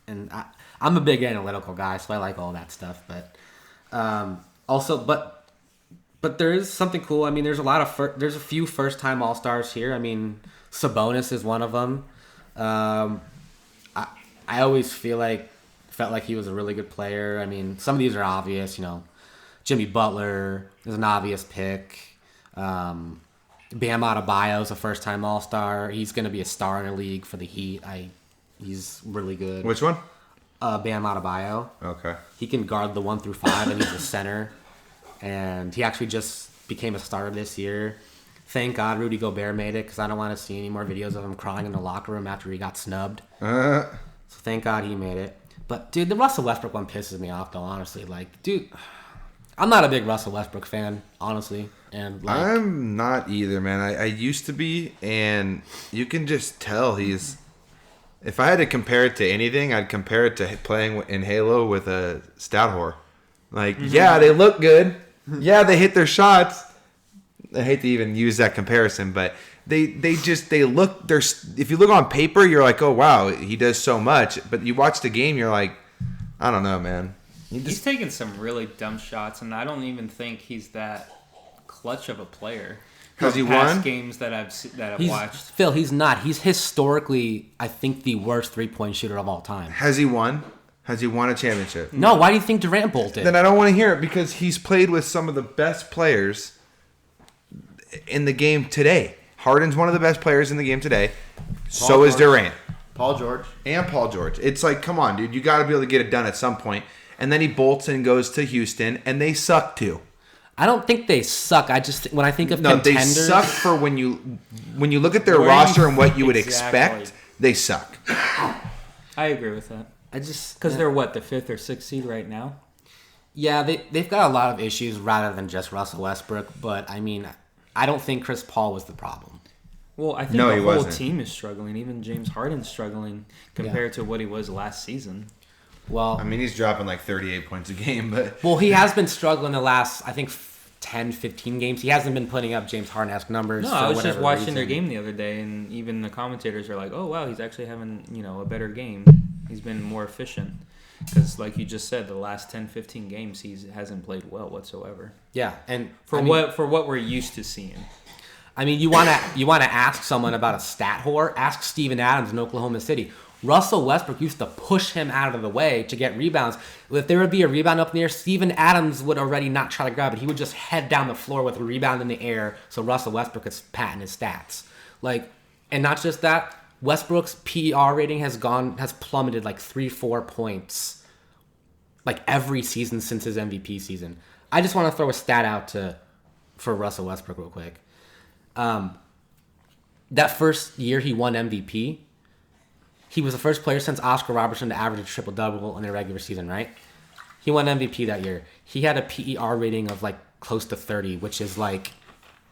I'm a big analytical guy, so I like all that stuff. But But there is something cool. I mean, there's a few first-time All-Stars here. I mean, Sabonis is one of them. I always felt like he was a really good player. I mean, some of these are obvious. You know, Jimmy Butler is an obvious pick. Bam Adebayo is a first-time All-Star. He's going to be a star in the league for the Heat. He's really good. Which one? Bam Adebayo. Okay. He can guard the 1 through 5, and he's a center. And he actually just became a starter this year. Thank God Rudy Gobert made it, because I don't want to see any more videos of him crying in the locker room after he got snubbed. So thank God he made it. But, dude, the Russell Westbrook one pisses me off, though, honestly. Like, dude, I'm not a big Russell Westbrook fan, honestly. And like, I'm not either, man. I used to be, and you can just tell he's... If I had to compare it to anything, I'd compare it to playing in Halo with a stat whore. Like, yeah, they look good. Yeah, they hit their shots. I hate to even use that comparison, but they look. If you look on paper, you're like, oh wow, he does so much. But you watch the game, you're like, I don't know, man. He's taking some really dumb shots, and I don't even think he's that clutch of a player. Has he Past won? Games that I've watched. Phil, he's not. He's historically, I think, the worst three-point shooter of all time. Has he won? Has he won a championship? No, why do you think Durant bolted? Then I don't want to hear it, because he's played with some of the best players in the game today. Harden's one of the best players in the game today. So is Durant. Paul George. And Paul George. It's like, come on, dude. You got to be able to get it done at some point. And then he bolts and goes to Houston, and they suck too. I don't think they suck. When I think of No, contenders, they suck for when you look at their roster and what you would expect. They suck. I agree with that. I just Because they're what, the 5th or 6th seed right now? Yeah, they've got a lot of issues rather than just Russell Westbrook, but I mean, I don't think Chris Paul was the problem. Well, I think No, the he whole wasn't. team is struggling. Even James Harden's struggling compared to what he was last season. Well, I mean, he's dropping like 38 points a game, but he has been struggling the last, I think, 10, 15 games. He hasn't been putting up James Harden-esque numbers. No, for I was just whatever watching their reason. game the other day, and even the commentators are like, "Oh wow, he's actually having a better game. He's been more efficient." Because, like you just said, the last 10, 15 games he hasn't played well whatsoever. Yeah, and For I mean, what we're used to seeing. I mean, you wanna ask someone about a stat whore? Ask Steven Adams in Oklahoma City. Russell Westbrook used to push him out of the way to get rebounds. If there would be a rebound up in the air, Steven Adams would already not try to grab it. He would just head down the floor with a rebound in the air so Russell Westbrook could patent his stats. And not just that, Westbrook's PER rating has plummeted like 3-4 points like every season since his MVP season. I just want to throw a stat out for Russell Westbrook real quick. That first year he won MVP, he was the first player since Oscar Robertson to average a triple-double in the regular season, right? He won MVP that year. He had a PER rating of like close to 30, which is like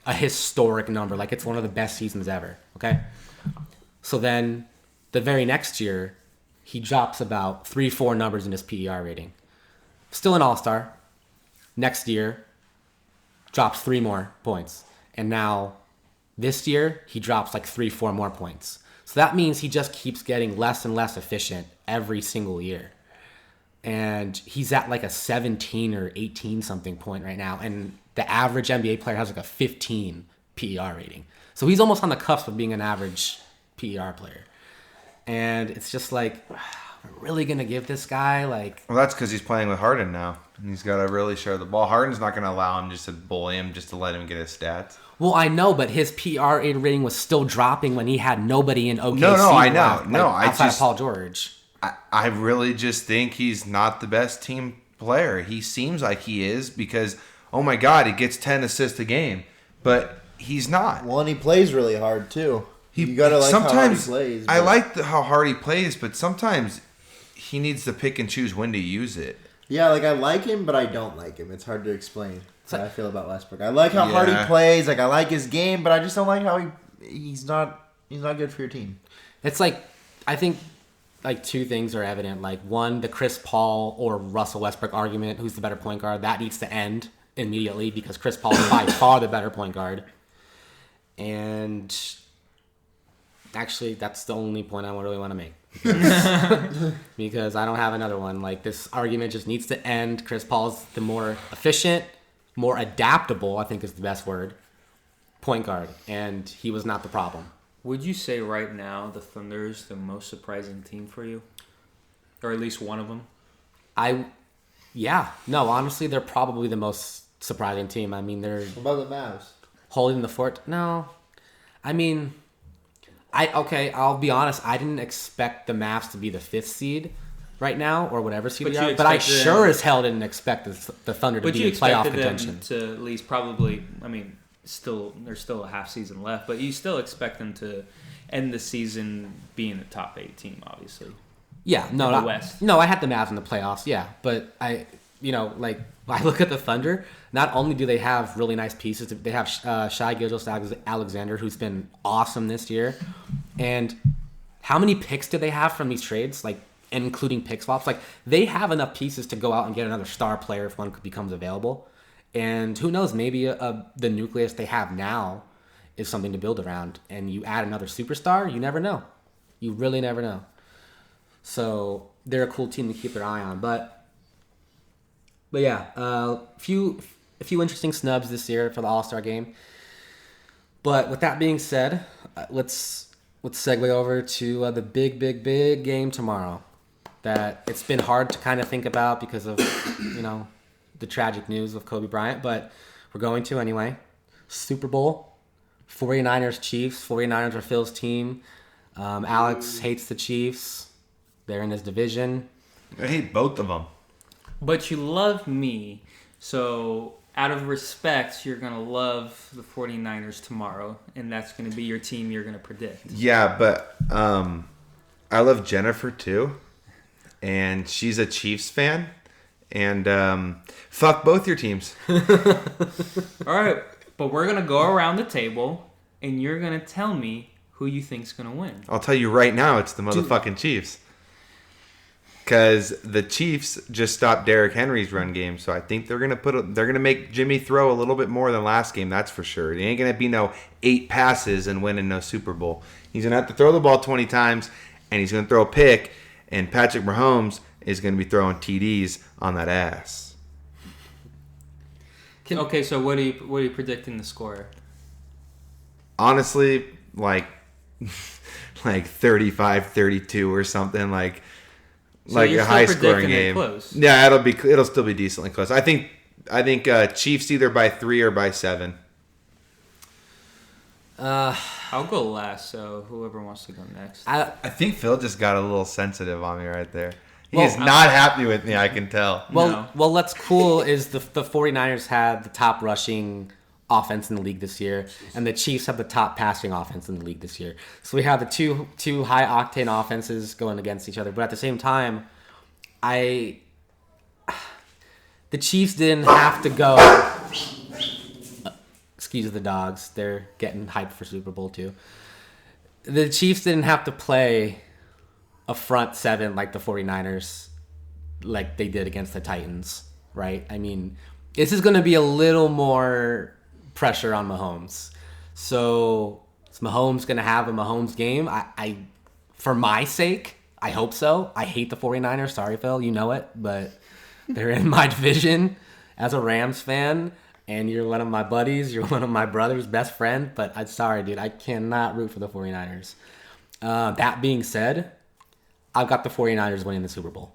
a historic number. Like it's one of the best seasons ever, okay? So then the very next year, he drops about 3-4 numbers in his PER rating. Still an all-star. Next year, drops 3 more points. And now this year, he drops like 3-4 more points. So that means he just keeps getting less and less efficient every single year. And he's at like a 17 or 18 something point right now. And the average NBA player has like a 15 PER rating. So he's almost on the cusp of being an average PER player. And it's just like, we're really going to give this guy like... well, that's because he's playing with Harden now. And he's got to really share the ball. Harden's not going to allow him just to bully him, just to let him get his stats. Well, I know, but his PER rating was still dropping when he had nobody in OKC. No, I know. left, No, outside of Paul George. I really just think he's not the best team player. He seems like he is because, oh my God, he gets 10 assists a game. But he's not. Well, and he plays really hard, too. You gotta like how hard he plays. I like how hard he plays, but sometimes he needs to pick and choose when to use it. Yeah, like I like him, but I don't like him. It's hard to explain how I feel about Westbrook. I like how hard he plays. Like I like his game, but I just don't like how he's not good for your team. It's like, I think like two things are evident. Like one, the Chris Paul or Russell Westbrook argument, who's the better point guard, that needs to end immediately because Chris Paul is by far the better point guard. And actually, that's the only point I really want to make. Because I don't have another one. Like, this argument just needs to end. Chris Paul's the more efficient, more adaptable, I think is the best word, point guard. And he was not the problem. Would you say right now the Thunder is the most surprising team for you? Or at least one of them? No, honestly, they're probably the most surprising team. I mean, they're... What about the Mavs? Holding the fort? No. I mean... I'll be honest. I didn't expect the Mavs to be the 5th seed right now, or whatever seed But they you are. But I expected sure them- as hell didn't expect the Thunder to But be you in playoff expected them contention. to at least probably, I mean, there's still a half season left, but you still expect them to end the season being a top 8 team, obviously. Yeah, no, in the West. No, I had the Mavs in the playoffs. Yeah, but I look at the Thunder. Not only do they have really nice pieces, they have Shai Gilgeous-Alexander, who's been awesome this year. And how many picks do they have from these trades? Like, including pick swaps. Like, they have enough pieces to go out and get another star player if one becomes available. And who knows? Maybe the nucleus they have now is something to build around. And you add another superstar, you never know. You really never know. So they're a cool team to keep their eye on. But yeah, a few interesting snubs this year for the All-Star game. But with that being said, let's segue over to the big game tomorrow. That it's been hard to kind of think about because of the tragic news of Kobe Bryant, but we're going to anyway. Super Bowl, 49ers Chiefs. 49ers are Phil's team. Alex hates the Chiefs. They're in his division. I hate both of them. But you love me, so out of respect, you're going to love the 49ers tomorrow, and that's going to be your team you're going to predict. Yeah, but I love Jennifer too, and she's a Chiefs fan, and fuck both your teams. All right, but we're gonna go around the table, and you're gonna tell me who you think's gonna win. I'll tell you right now, it's the motherfucking Chiefs. Because the Chiefs just stopped Derrick Henry's run game, so I think they're gonna make Jimmy throw a little bit more than last game. That's for sure. It ain't gonna be no 8 passes and winning no Super Bowl. He's gonna have to throw the ball 20 times, and he's gonna throw a pick. And Patrick Mahomes is gonna be throwing TDs on that ass. Okay, so what are you predicting the score? Honestly, like 35-32 or something like. So Like you're a still high scoring predicting it game. close. Yeah, it'll still be decently close. I think Chiefs either by 3 or by 7. I'll go last, so whoever wants to go next. I think Phil just got a little sensitive on me right there. He Well, is not happy with me, I can tell. No. Well, what's cool is the 49ers had the top rushing offense in the league this year, and the Chiefs have the top passing offense in the league this year. So we have the two high octane offenses going against each other. But at the same time, the Chiefs didn't have to go. Excuse the dogs; they're getting hyped for Super Bowl II. The Chiefs didn't have to play a front seven like the 49ers, like they did against the Titans, right? I mean, this is going to be a little more pressure on Mahomes. So is Mahomes going to have a Mahomes game? I for my sake, I hope so. I hate the 49ers. Sorry, Phil, you know it, but they're in my division as a Rams fan, and you're one of my buddies. You're one of my brother's best friend, but I'm sorry, dude. I cannot root for the 49ers. That being said, I've got the 49ers winning the Super Bowl.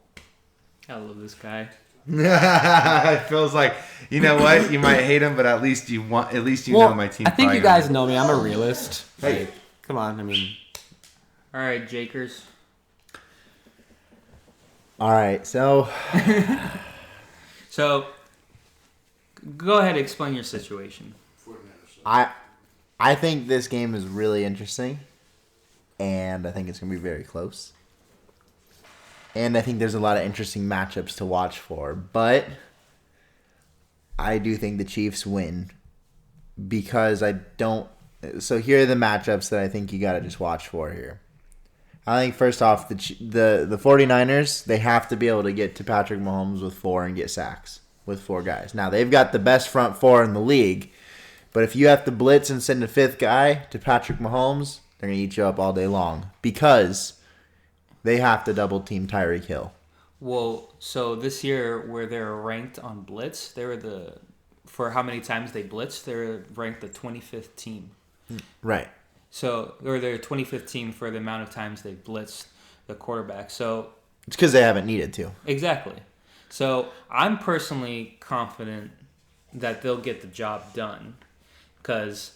I love this guy. It feels like, you know what? You might hate him, but at least you know my team. I think probably you guys gonna know me. I'm a realist. Hey. Like, come on. I mean, All right, Jakers. All right, so So, go ahead and explain your situation. I think this game is really interesting, and I think it's going to be very close. And I think there's a lot of interesting matchups to watch for. But I do think the Chiefs win because I don't... So here are the matchups that I think you got to just watch for here. I think first off, the 49ers, they have to be able to get to Patrick Mahomes with 4 and get sacks with 4 guys. Now, they've got the best front 4 in the league, but if you have to blitz and send a 5th guy to Patrick Mahomes, they're going to eat you up all day long because they have to double team Tyreek Hill. Well, so this year where they're ranked on blitz, they were for how many times they blitzed, they're ranked the 25th team. Right. So, or they're 25th team for the amount of times they blitzed the quarterback. So, It's because they haven't needed to. exactly. So, I'm personally confident that they'll get the job done because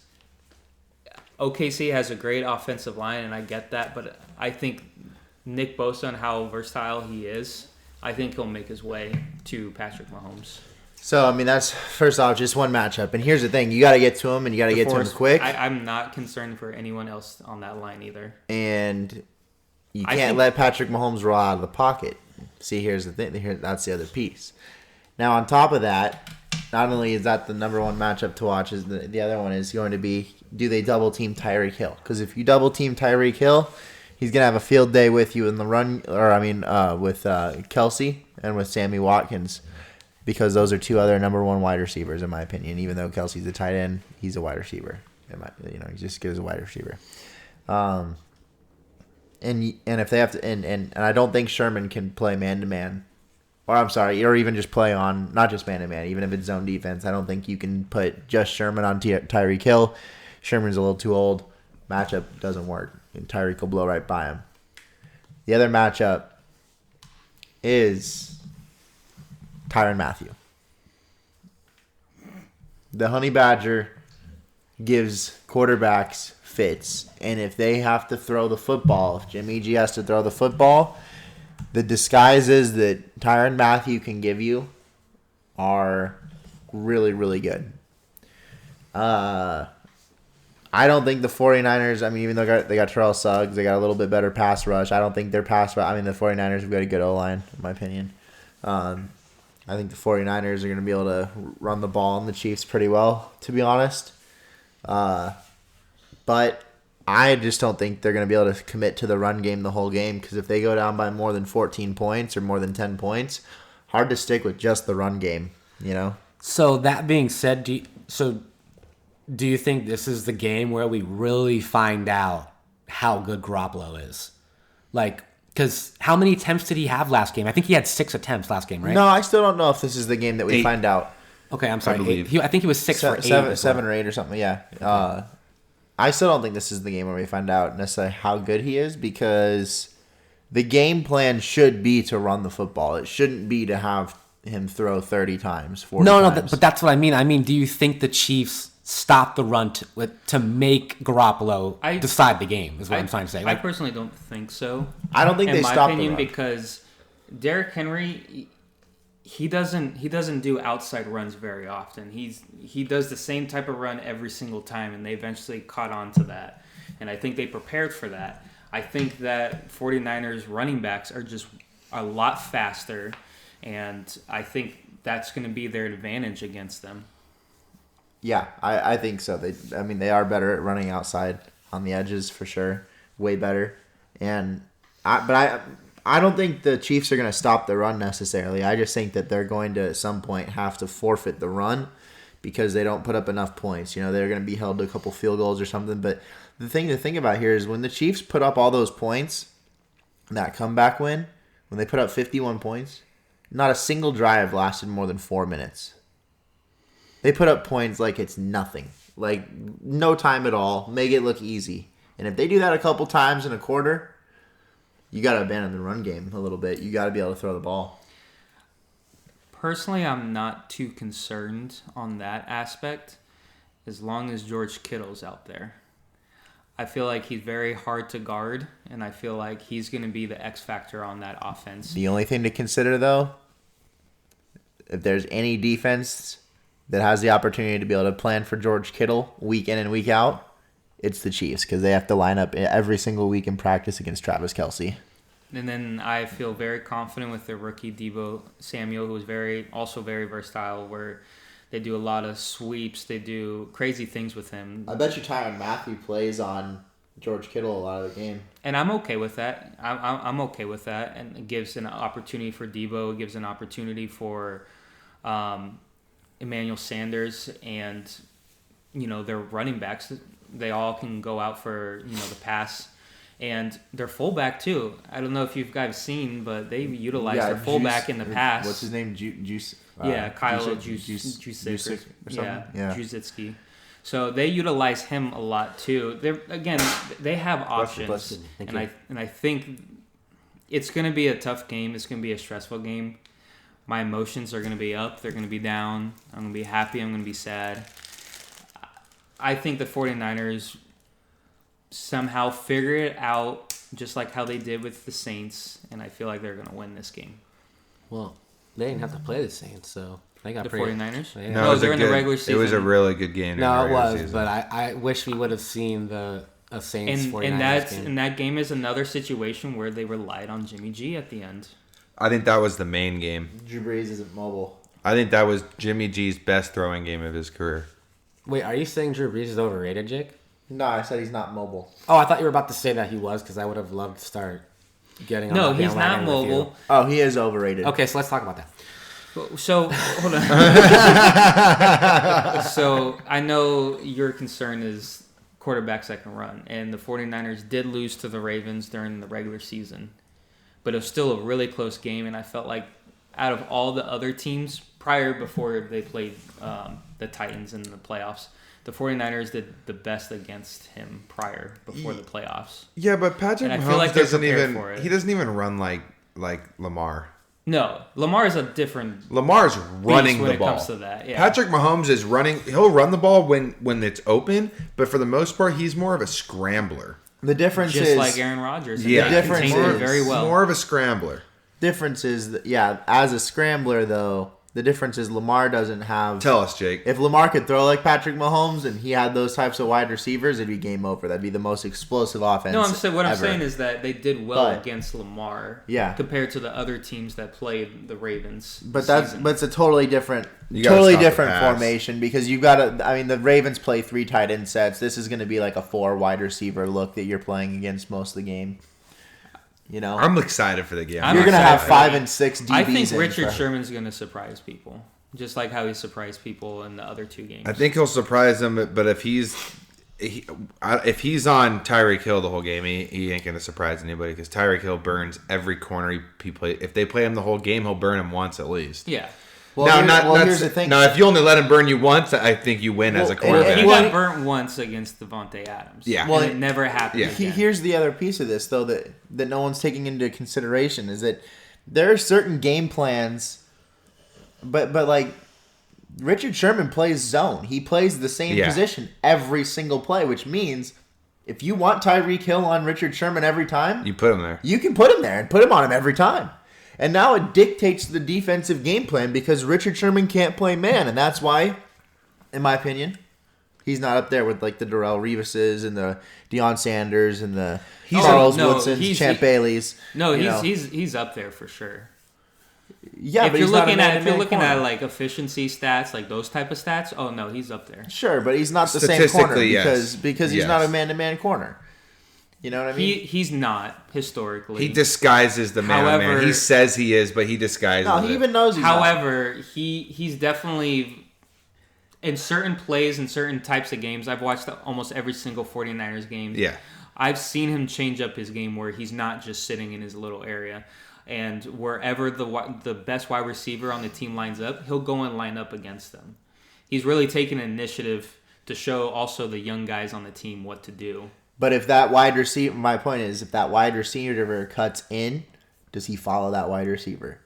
OKC has a great offensive line, and I get that, but I think Nick Bosa and how versatile he is, I think he'll make his way to Patrick Mahomes. So, I mean, that's, first off, just one matchup. And here's the thing. You got to get to him, and you got to get to him quick. I'm not concerned for anyone else on that line either. And you I can't think- let Patrick Mahomes roll out of the pocket. See, here's the thing. That's the other piece. Now, on top of that, not only is that the number one matchup to watch, is the other one is going to be, do they double team Tyreek Hill? Because if you double team Tyreek Hill, he's going to have a field day with you in the run, with Kelsey and with Sammy Watkins, because those are 2 other number 1 wide receivers, in my opinion. Even though Kelsey's a tight end, he's a wide receiver. He's just as good as a wide receiver. And if they have to, and I don't think Sherman can play man-to-man, or even just play on, not just man-to-man, even if it's zone defense. I don't think you can put just Sherman on Tyreek Hill. Sherman's a little too old. Matchup doesn't work. And Tyreek will blow right by him. The other matchup is Tyrann Mathieu. The Honey Badger gives quarterbacks fits, and if they have to throw the football, if Jimmy G has to throw the football, the disguises that Tyrann Mathieu can give you are really, really good. I don't think the 49ers, I mean, even though they got Terrell Suggs, they got a little bit better pass rush. I don't think their pass rush, I mean, the 49ers have got a good O-line, in my opinion. I think the 49ers are going to be able to run the ball on the Chiefs pretty well, to be honest. But I just don't think they're going to be able to commit to the run game the whole game, because if they go down by more than 14 points or more than 10 points, hard to stick with just the run game, you know? So that being said, do you think this is the game where we really find out how good Garoppolo is? Like, because how many attempts did he have last game? I think he had 6 attempts last game, right? No, I still don't know if this is the game that we 8. find out. Okay, I'm sorry. I believe. I think he was 6 for 8. 7 or 8 or something, yeah. Okay. I still don't think this is the game where we find out necessarily how good he is, because the game plan should be to run the football. It shouldn't be to have him throw 30 times, 40 times. But that's what I mean. I mean, do you think the Chiefs stop the run to make Garoppolo decide the game, is what I'm trying to say. I personally don't think so. I don't think they stop the run. In my opinion, because Derrick Henry, he doesn't do outside runs very often. He does the same type of run every single time, and they eventually caught on to that. And I think they prepared for that. I think that 49ers running backs are just a lot faster, and I think that's going to be their advantage against them. Yeah, I think so. They are better at running outside on the edges for sure, way better. But I don't think the Chiefs are going to stop the run necessarily. I just think that they're going to at some point have to forfeit the run because they don't put up enough points. You know, they're going to be held to a couple field goals or something. But the thing to think about here is when the Chiefs put up all those points, that comeback win, when they put up 51 points, not a single drive lasted more than 4 minutes. They put up points like it's nothing. Like, no time at all. Make it look easy. And if they do that a couple times in a quarter, you got to abandon the run game a little bit. You got to be able to throw the ball. Personally, I'm not too concerned on that aspect as long as George Kittle's out there. I feel like he's very hard to guard, and I feel like he's going to be the X factor on that offense. The only thing to consider, though, if there's any defense that has the opportunity to be able to plan for George Kittle week in and week out, it's the Chiefs, because they have to line up every single week in practice against Travis Kelce. And then I feel very confident with their rookie Deebo Samuel, who is also very versatile, where they do a lot of sweeps. They do crazy things with him. I bet you Tyrann Mathieu plays on George Kittle a lot of the game. And I'm okay with that. I'm okay with that. And it gives an opportunity for Deebo. It gives an opportunity for Emmanuel Sanders and, their running backs. They all can go out for, the pass. And their fullback, too. I don't know if you guys seen, but they utilize their fullback in the pass. What's his name? Juice? Kyle Juszczyk. Yeah. Juszczyk. So they utilize him a lot, too. They have options. And I think it's going to be a tough game. It's going to be a stressful game. My emotions are going to be up. They're going to be down. I'm going to be happy. I'm going to be sad. I think the 49ers somehow figure it out, just like how they did with the Saints, and I feel like they're going to win this game. Well, they didn't have to play the Saints, so they got the pretty... 49ers? Yeah. No, they're in the regular season. It was a really good game. No, it was, season. But I wish we would have seen a Saints 49ers game. And that game is another situation where they relied on Jimmy G at the end. I think that was the main game. Drew Brees isn't mobile. I think that was Jimmy G's best throwing game of his career. Wait, are you saying Drew Brees is overrated, Jake? No, I said he's not mobile. Oh, I thought you were about to say that he was, because I would have loved to start getting on No, he's not mobile. Oh, he is overrated. Okay, so let's talk about that. So, hold on. So, I know your concern is quarterbacks that can run, and the 49ers did lose to the Ravens during the regular season. But it was still a really close game, and I felt like out of all the other teams before they played the Titans in the playoffs, the 49ers did the best against him before the playoffs. Yeah, but Patrick Mahomes doesn't even run like Lamar. No, Lamar is a different. Lamar's running the ball. When it comes to that, yeah. Patrick Mahomes is running. He'll run the ball when it's open, but for the most part, he's more of a scrambler. The difference is just like Aaron Rodgers. Yeah, the difference is very well. More of a scrambler. Difference is that, as a scrambler though, The difference is Lamar doesn't have... Tell us, Jake. If Lamar could throw like Patrick Mahomes and he had those types of wide receivers, it'd be game over. That'd be the most explosive offense What I'm ever. saying is that they did well against Lamar compared to the other teams that played the Ravens. But it's a totally different pass. formation because you've got to... I mean, the Ravens play 3 tight end sets. This is going to be like a 4 wide receiver look that you're playing against most of the game. You know, I'm excited for the game. You're going to have 5 and 6 DBs. I think Richard Sherman's going to surprise people, just like how he surprised people in the other 2 games. I think he'll surprise them, but if he's on Tyreek Hill the whole game, he ain't going to surprise anybody because Tyreek Hill burns every corner he plays. If they play him the whole game, he'll burn him once at least. Yeah. Here's the thing. Now, if you only let him burn you once, I think you win as a quarterback. He got burnt once against Devontae Adams. Yeah. Well, it never happened again. Here's the other piece of this, though, that no one's taking into consideration is that there are certain game plans, but like Richard Sherman plays zone. He plays the same position every single play, which means if you want Tyreek Hill on Richard Sherman every time, you put him there. You can put him there and put him on him every time. And now it dictates the defensive game plan because Richard Sherman can't play man. And that's why, in my opinion, he's not up there with like the Darrelle Revises and the Deion Sanders and the Charles Woodsons, Champ Baileys. No, he's up there for sure. Yeah, if but you're he's looking not if you're looking at like efficiency stats, like those type of stats, oh no, he's up there. Sure, but he's not the same corner because he's not a man-to-man corner. You know what I mean? He's not historically. He disguises the man. He says he is, but he disguises it. No, he even knows he's However, he's definitely in certain plays and certain types of games. I've watched almost every single 49ers game. Yeah. I've seen him change up his game where he's not just sitting in his little area. And wherever the best wide receiver on the team lines up, he'll go and line up against them. He's really taken initiative to show also the young guys on the team what to do. But if that wide receiver, my point is, if that wide receiver cuts in, does he follow that wide receiver?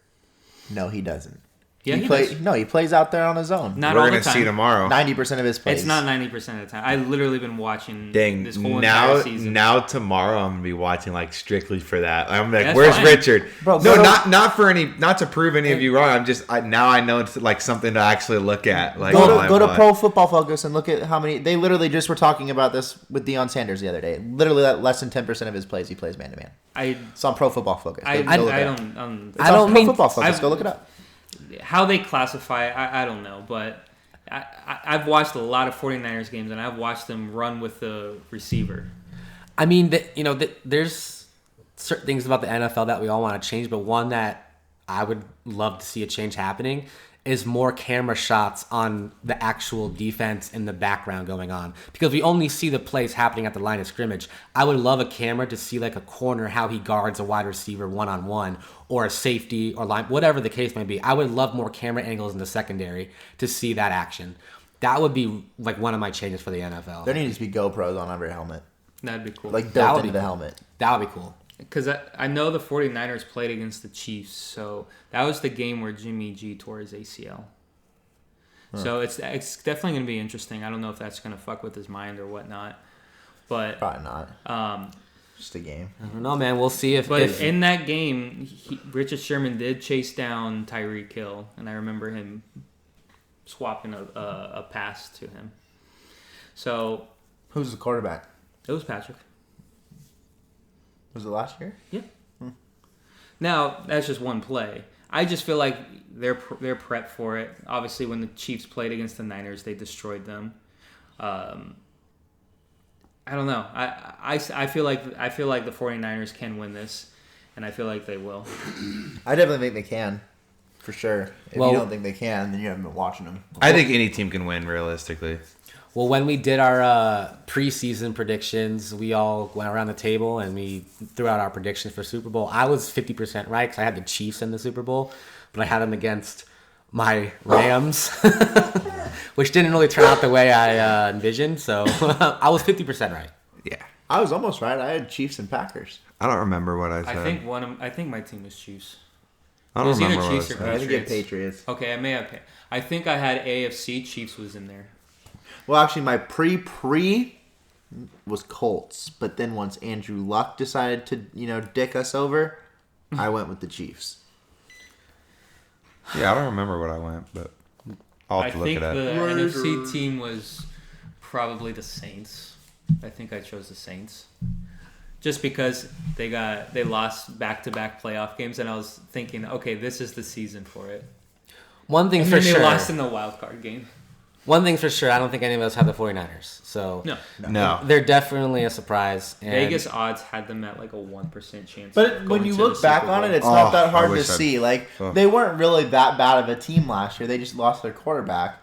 No, he doesn't. Yeah, he does. No, he plays out there on his own. Not We're all the gonna time. see tomorrow. 90% of his plays. It's not 90% of the time. I literally been watching this whole entire season. Now tomorrow I'm gonna be watching like strictly for that. I'm like, That's where's fine. Richard? Bro, No, not to prove any of you wrong. I'm just now I know it's like something to actually look at. Like Go to Pro Football Focus and look at how many. They literally just were talking about this with Deion Sanders the other day. Literally, less than 10% of his plays he plays man to man. It's on Pro Football Focus. I don't Pro Football Focus. Go look it up. How they classify, I don't know, but I've watched a lot of 49ers games, and I've watched them run with the receiver. I mean, there's certain things about the NFL that we all want to change, but one that I would love to see a change happening is more camera shots on the actual defense in the background going on. Because we only see the plays happening at the line of scrimmage. I would love a camera to see like a corner, how he guards a wide receiver one-on-one, or a safety or line, whatever the case may be. I would love more camera angles in the secondary to see that action. That would be like one of my changes for the NFL. There needs to be GoPros on every helmet. That'd be cool. Like built into the helmet. That would be cool. Because I know the 49ers played against the Chiefs, so that was the game where Jimmy G tore his ACL. Huh. So it's definitely going to be interesting. I don't know if that's going to fuck with his mind or whatnot. But probably not. Just a game. I don't know, man. We'll see if... But in that game, Richard Sherman did chase down Tyreek Hill, and I remember him swapping a pass to him. So... Who's the quarterback? It was Patrick. Was it last year? Yeah. Now, that's just one play. I just feel like they're prepped for it. Obviously, when the Chiefs played against the Niners, they destroyed them. I don't know. I feel like the 49ers can win this, and I feel like they will. I definitely think they can, for sure. If you don't think they can, then you haven't been watching them. I think any team can win realistically. Well, when we did our preseason predictions, we all went around the table and we threw out our predictions for Super Bowl. I was 50% right because I had the Chiefs in the Super Bowl, but I had them against my Rams, which didn't really turn out the way I envisioned. So I was 50% right. Yeah, I was almost right. I had Chiefs and Packers. I don't remember what I said. I think my team was Chiefs. I don't remember what I Chiefs said. or I think it Patriots. Okay, I may have. I think I had AFC. Chiefs was in there. Well, actually, my pre was Colts, but then once Andrew Luck decided to, dick us over, I went with the Chiefs. Yeah, I don't remember what I went, but I'll have to look think it up. the NFC team was probably the Saints. I think I chose the Saints. Just because they lost back-to-back playoff games, and I was thinking, okay, this is the season for it. One thing And for then sure. they lost in the wild card game. One thing's for sure. I don't think any of us have the 49ers. So No. they're definitely a surprise. And Vegas odds had them at like a 1% chance. But of when going you to look the back Super on Bowl. it, it's not that I hard to wish I'd- see. Like they weren't really that bad of a team last year. They just lost their quarterback,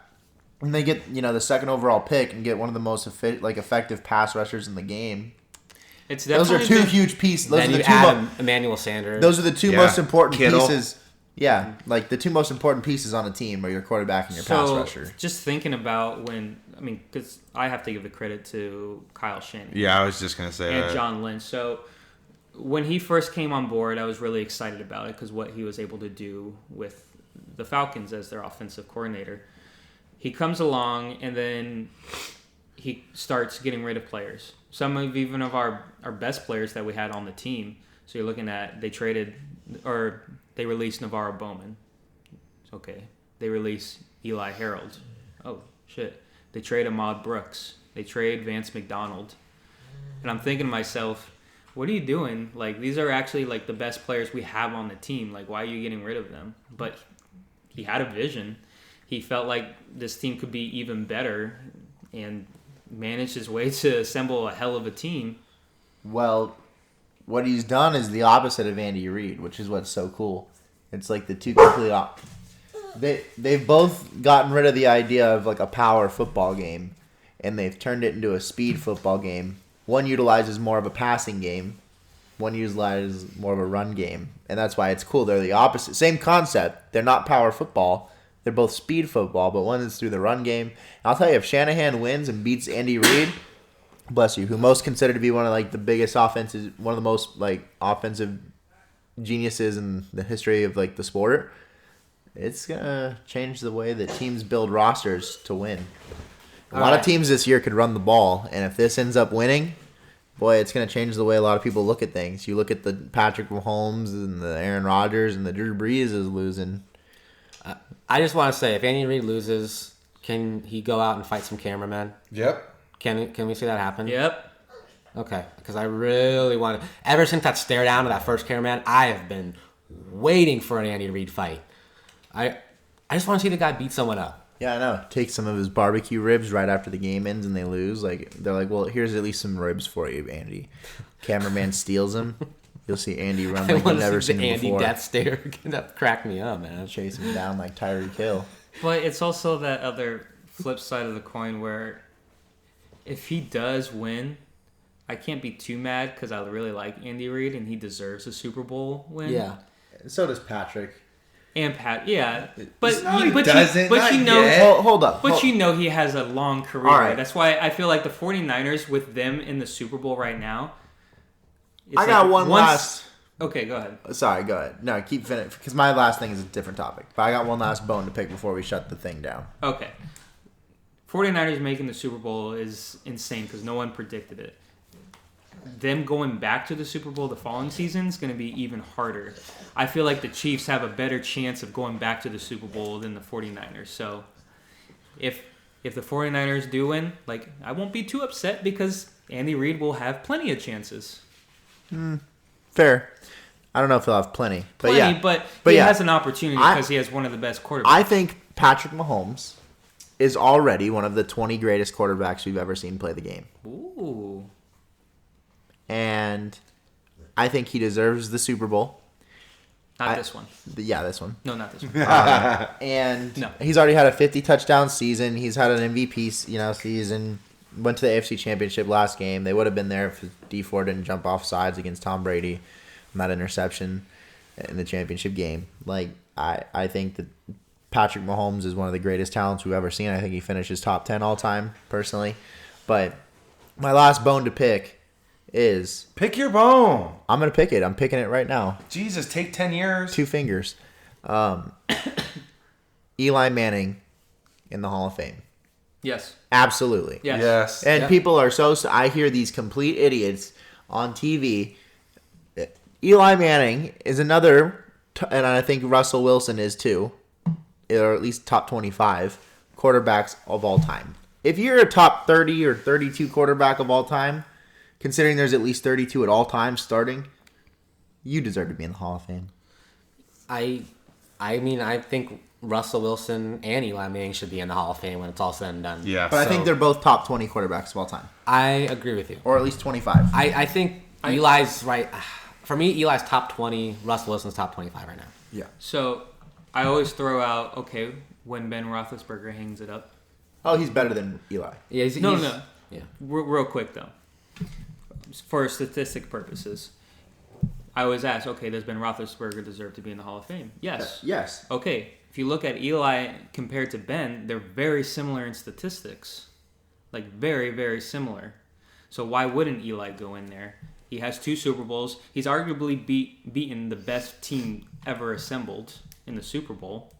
and they get the second overall pick and get one of the most effective pass rushers in the game. It's Those are definitely two been- huge pieces. Those then are you the two. add Emmanuel Sanders. Those are the two Yeah. most important Kittle. pieces. Yeah, like the two most important pieces on a team are your quarterback and your pass rusher. Just thinking about because I have to give the credit to Kyle Shanahan Yeah, I was just gonna say and that. John Lynch. So when he first came on board, I was really excited about it because what he was able to do with the Falcons as their offensive coordinator. He comes along and then he starts getting rid of players. Some of even of our best players that we had on the team. So you're looking at they released Navarro Bowman. Okay. They release Eli Harold. Oh, shit. They trade Ahmad Brooks. They trade Vance McDonald. And I'm thinking to myself, what are you doing? Like, these are actually, like, the best players we have on the team. Like, why are you getting rid of them? But he had a vision. He felt like this team could be even better and managed his way to assemble a hell of a team. Well, what he's done is the opposite of Andy Reid, which is what's so cool. It's like the two complete they've both gotten rid of the idea of like a power football game, and they've turned it into a speed football game. One utilizes more of a passing game, one utilizes more of a run game, and that's why it's cool. They're the opposite. Same concept. They're not power football. They're both speed football, but one is through the run game. And I'll tell you, if Shanahan wins and beats Andy Reid, bless you, who most considered to be one of like the biggest offenses, one of the most like offensive geniuses in the history of like the sport, it's gonna change the way that teams build rosters to win. A lot of teams this year could run the ball, and if this ends up winning, boy, it's gonna change the way a lot of people look at things. You look at the Patrick Mahomes and the Aaron Rodgers and the Drew Brees is losing. I just want to say, if Andy Reid loses, can he go out and fight some cameramen? Yep. Can we see that happen? Yep. Okay, because I really want to. Ever since that stare down to that first cameraman, I have been waiting for an Andy Reid fight. I just want to see the guy beat someone up. Yeah, I know. Take some of his barbecue ribs right after the game ends and they lose. Like they're like, well, here's at least some ribs for you, Andy. Cameraman steals them. You'll see Andy run I like you've want to never see seen the him Andy before. death stare. That cracked me up, man. Chase him down like Tyreek Hill. But it's also that other flip side of the coin where if he does win, I can't be too mad because I really like Andy Reid and he deserves a Super Bowl win. Yeah. So does Patrick. And Pat, yeah. But No, he but doesn't, but not you know, yet. Hold up. but you know he has a long career. All right. That's why I feel like the 49ers with them in the Super Bowl right now. it's I got like one once- last. Okay, go ahead. Sorry, go ahead. No, keep finishing because my last thing is a different topic. But I got one last bone to pick before we shut the thing down. Okay. 49ers making the Super Bowl is insane because no one predicted it. Them going back to the Super Bowl the following season is going to be even harder. I feel like the Chiefs have a better chance of going back to the Super Bowl than the 49ers. So if the 49ers do win, like I won't be too upset because Andy Reid will have plenty of chances. Fair. I don't know if he'll have plenty, but Plenty, yeah. but But he yeah. has an opportunity because he has one of the best quarterbacks. I think Patrick Mahomes is already one of the 20 greatest quarterbacks we've ever seen play the game. Ooh. And I think he deserves the Super Bowl. Not this one. Yeah, this one. No, not this one. And No. he's already had a 50 touchdown season. He's had an MVP, season. Went to the AFC Championship last game. They would have been there if D4 didn't jump off sides against Tom Brady on that interception in the championship game. Like I think that Patrick Mahomes is one of the greatest talents we've ever seen. I think he finishes top 10 all time personally. But my last bone to pick is Pick your bone. I'm going to pick it. I'm picking it right now. Jesus, take 10 years. 2 fingers. Eli Manning in the Hall of Fame. Yes. Absolutely. Yes. Yes. And people are I hear these complete idiots on TV. Eli Manning is another, and I think Russell Wilson is too. or at least top 25 quarterbacks of all time. If you're a top 30 or 32 quarterback of all time, considering there's at least 32 at all times starting, you deserve to be in the Hall of Fame. I mean, I think Russell Wilson and Eli Manning should be in the Hall of Fame when it's all said and done. Yeah. But I think they're both top 20 quarterbacks of all time. I agree with you. Or at least 25. I think Eli's right. For me, Eli's top 20. Russell Wilson's top 25 right now. Yeah. So I always throw out, okay, when Ben Roethlisberger hangs it up. Oh, he's better than Eli. Yeah, No. Yeah. Real quick, though. For statistic purposes, I always ask, okay, does Ben Roethlisberger deserve to be in the Hall of Fame? Yes. Yes. Okay, if you look at Eli compared to Ben, they're very similar in statistics. Like, very, very similar. So why wouldn't Eli go in there? He has 2 Super Bowls. He's arguably beaten the best team ever assembled in the Super Bowl.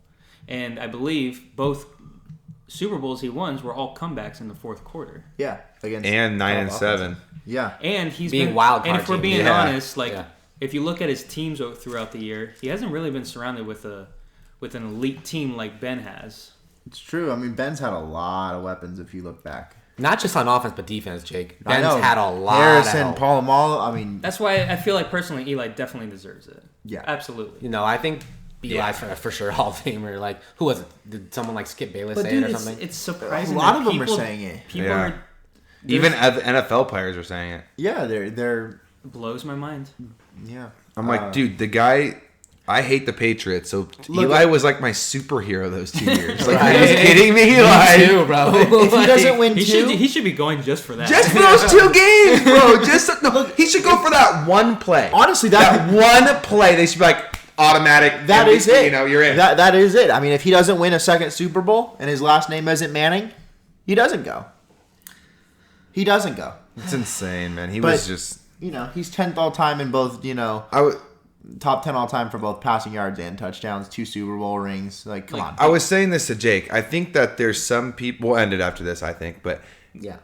And I believe both Super Bowls he won were all comebacks in the fourth quarter. Yeah. Against And 9-7. Yeah. And he's Being been, wild card and if we're team. being Yeah. honest, like Yeah. if you look at his teams throughout the year, he hasn't really been surrounded with an elite team like Ben has. It's true. I mean, Ben's had a lot of weapons if you look back. Not just on offense, but defense, Jake. I Ben's know. had a lot Harrison, of help. Polamalu, I mean, That's why I feel like personally Eli definitely deserves it. Yeah. Absolutely. You know, I think Eli's for sure Hall of Famer. Like, who was it? Did someone like Skip Bayless But say dude, it or it's, something? it's surprising. A lot that of them are people- saying it. People Yeah. are Even NFL players are saying it. yeah, they're blows my mind. yeah. I'm like, dude, the guy. I hate the Patriots, so Look- Eli was like my superhero those 2 years. Like, Right. are you kidding me? Me Like, too, bro. If he doesn't win He should be going just for that. just for those 2 games, bro. He should go for that one play. Honestly, that one play, they should be like automatic. That is MVP, it. You know, you're in. That is it. I mean, if he doesn't win a second Super Bowl and his last name isn't Manning, he doesn't go. He doesn't go. It's insane, man. He But- was just. You know, he's 10th all time in both, top 10 all time for both passing yards and touchdowns, 2 Super Bowl rings. Like, come on. I was saying this to Jake. I think that there's some people. We'll end it after this, I think, but Yeah.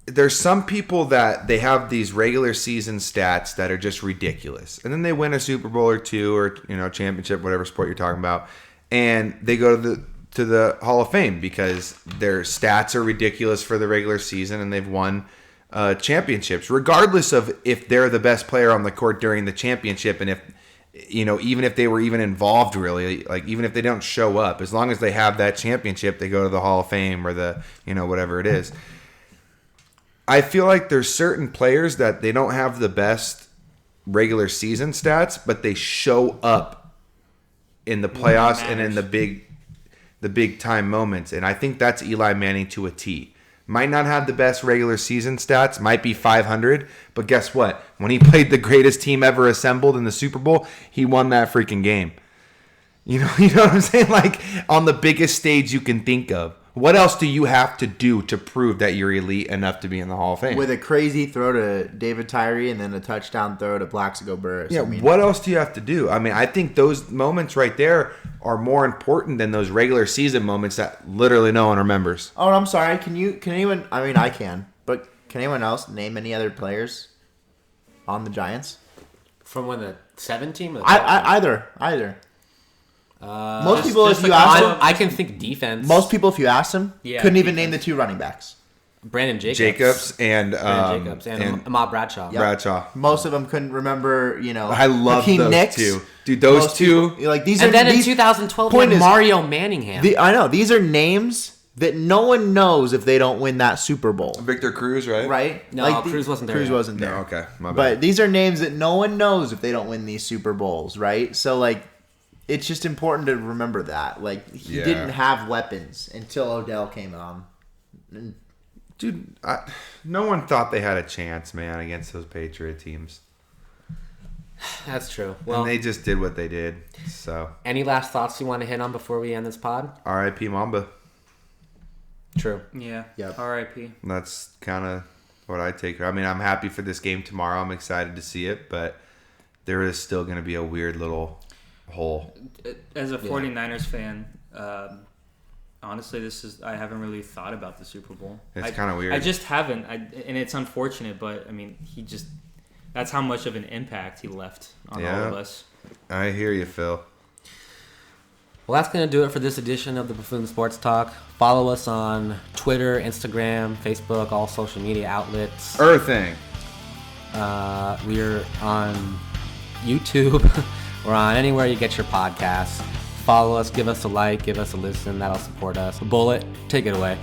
there's some people that they have these regular season stats that are just ridiculous, and then they win a Super Bowl or 2 or championship, whatever sport you're talking about, and they go to the Hall of Fame because their stats are ridiculous for the regular season and they've won championships, regardless of if they're the best player on the court during the championship, and if even if they were even involved, really, like even if they don't show up, as long as they have that championship, they go to the Hall of Fame or the whatever it is. I feel like there's certain players that they don't have the best regular season stats, but they show up in the playoffs and in the big time moments. And I think that's Eli Manning to a T. Might not have the best regular season stats, might be 500, but guess what? When he played the greatest team ever assembled in the Super Bowl, he won that freaking game. You know what I'm saying? Like, on the biggest stage you can think of. What else do you have to do to prove that you're elite enough to be in the Hall of Fame? With a crazy throw to David Tyree and then a touchdown throw to Plaxico Burress. Yeah, what else do you have to do? I mean, I think those moments right there are more important than those regular season moments that literally no one remembers. Oh, I'm sorry. Can anyone? I mean, I can, but can anyone else name any other players on the Giants? From when the 7 team? Or the 12 team? Either. Most people, just if you the ask combo- them, I can think defense. most people, if you ask them, Yeah, couldn't even name defense. the 2 running backs. Brandon Jacobs. Jacobs and Brandon Jacobs and Ahmad Bradshaw. Yep. Bradshaw. Most of them couldn't remember. I love Hakeem those Nicks. two. Dude, those Most two. people- like these And are then in these, 2012, point we had is- Mario Manningham. I know these are names that no one knows if they don't win that Super Bowl, Victor Cruz, right? right? No, Cruz wasn't there Cruz yet. wasn't there. No, okay. My bad. But these are names that no one knows if they don't win these Super Bowls, right? So like, it's just important to remember that. Like he Yeah. didn't have weapons until Odell came on. Dude, no one thought they had a chance, man, against those Patriot teams. That's true. Well, And they just did what they did. So, any last thoughts you want to hit on before we end this pod? R.I.P. Mamba. True. Yeah. Yep. R.I.P. That's kind of what I take. I mean, I'm happy for this game tomorrow. I'm excited to see it, but there is still going to be a weird little hole. As a 49ers fan, honestly, I haven't really thought about the Super Bowl. It's kind of weird. I just haven't, and it's unfortunate. But I mean, that's how much of an impact he left on all of us. I hear you, Phil. Well, that's going to do it for this edition of the Buffoon Sports Talk. Follow us on Twitter, Instagram, Facebook, all social media outlets. Earthing. We're on YouTube. We're on anywhere you get your podcasts. Follow us, give us a like, give us a listen. That'll support us. Bullet, take it away.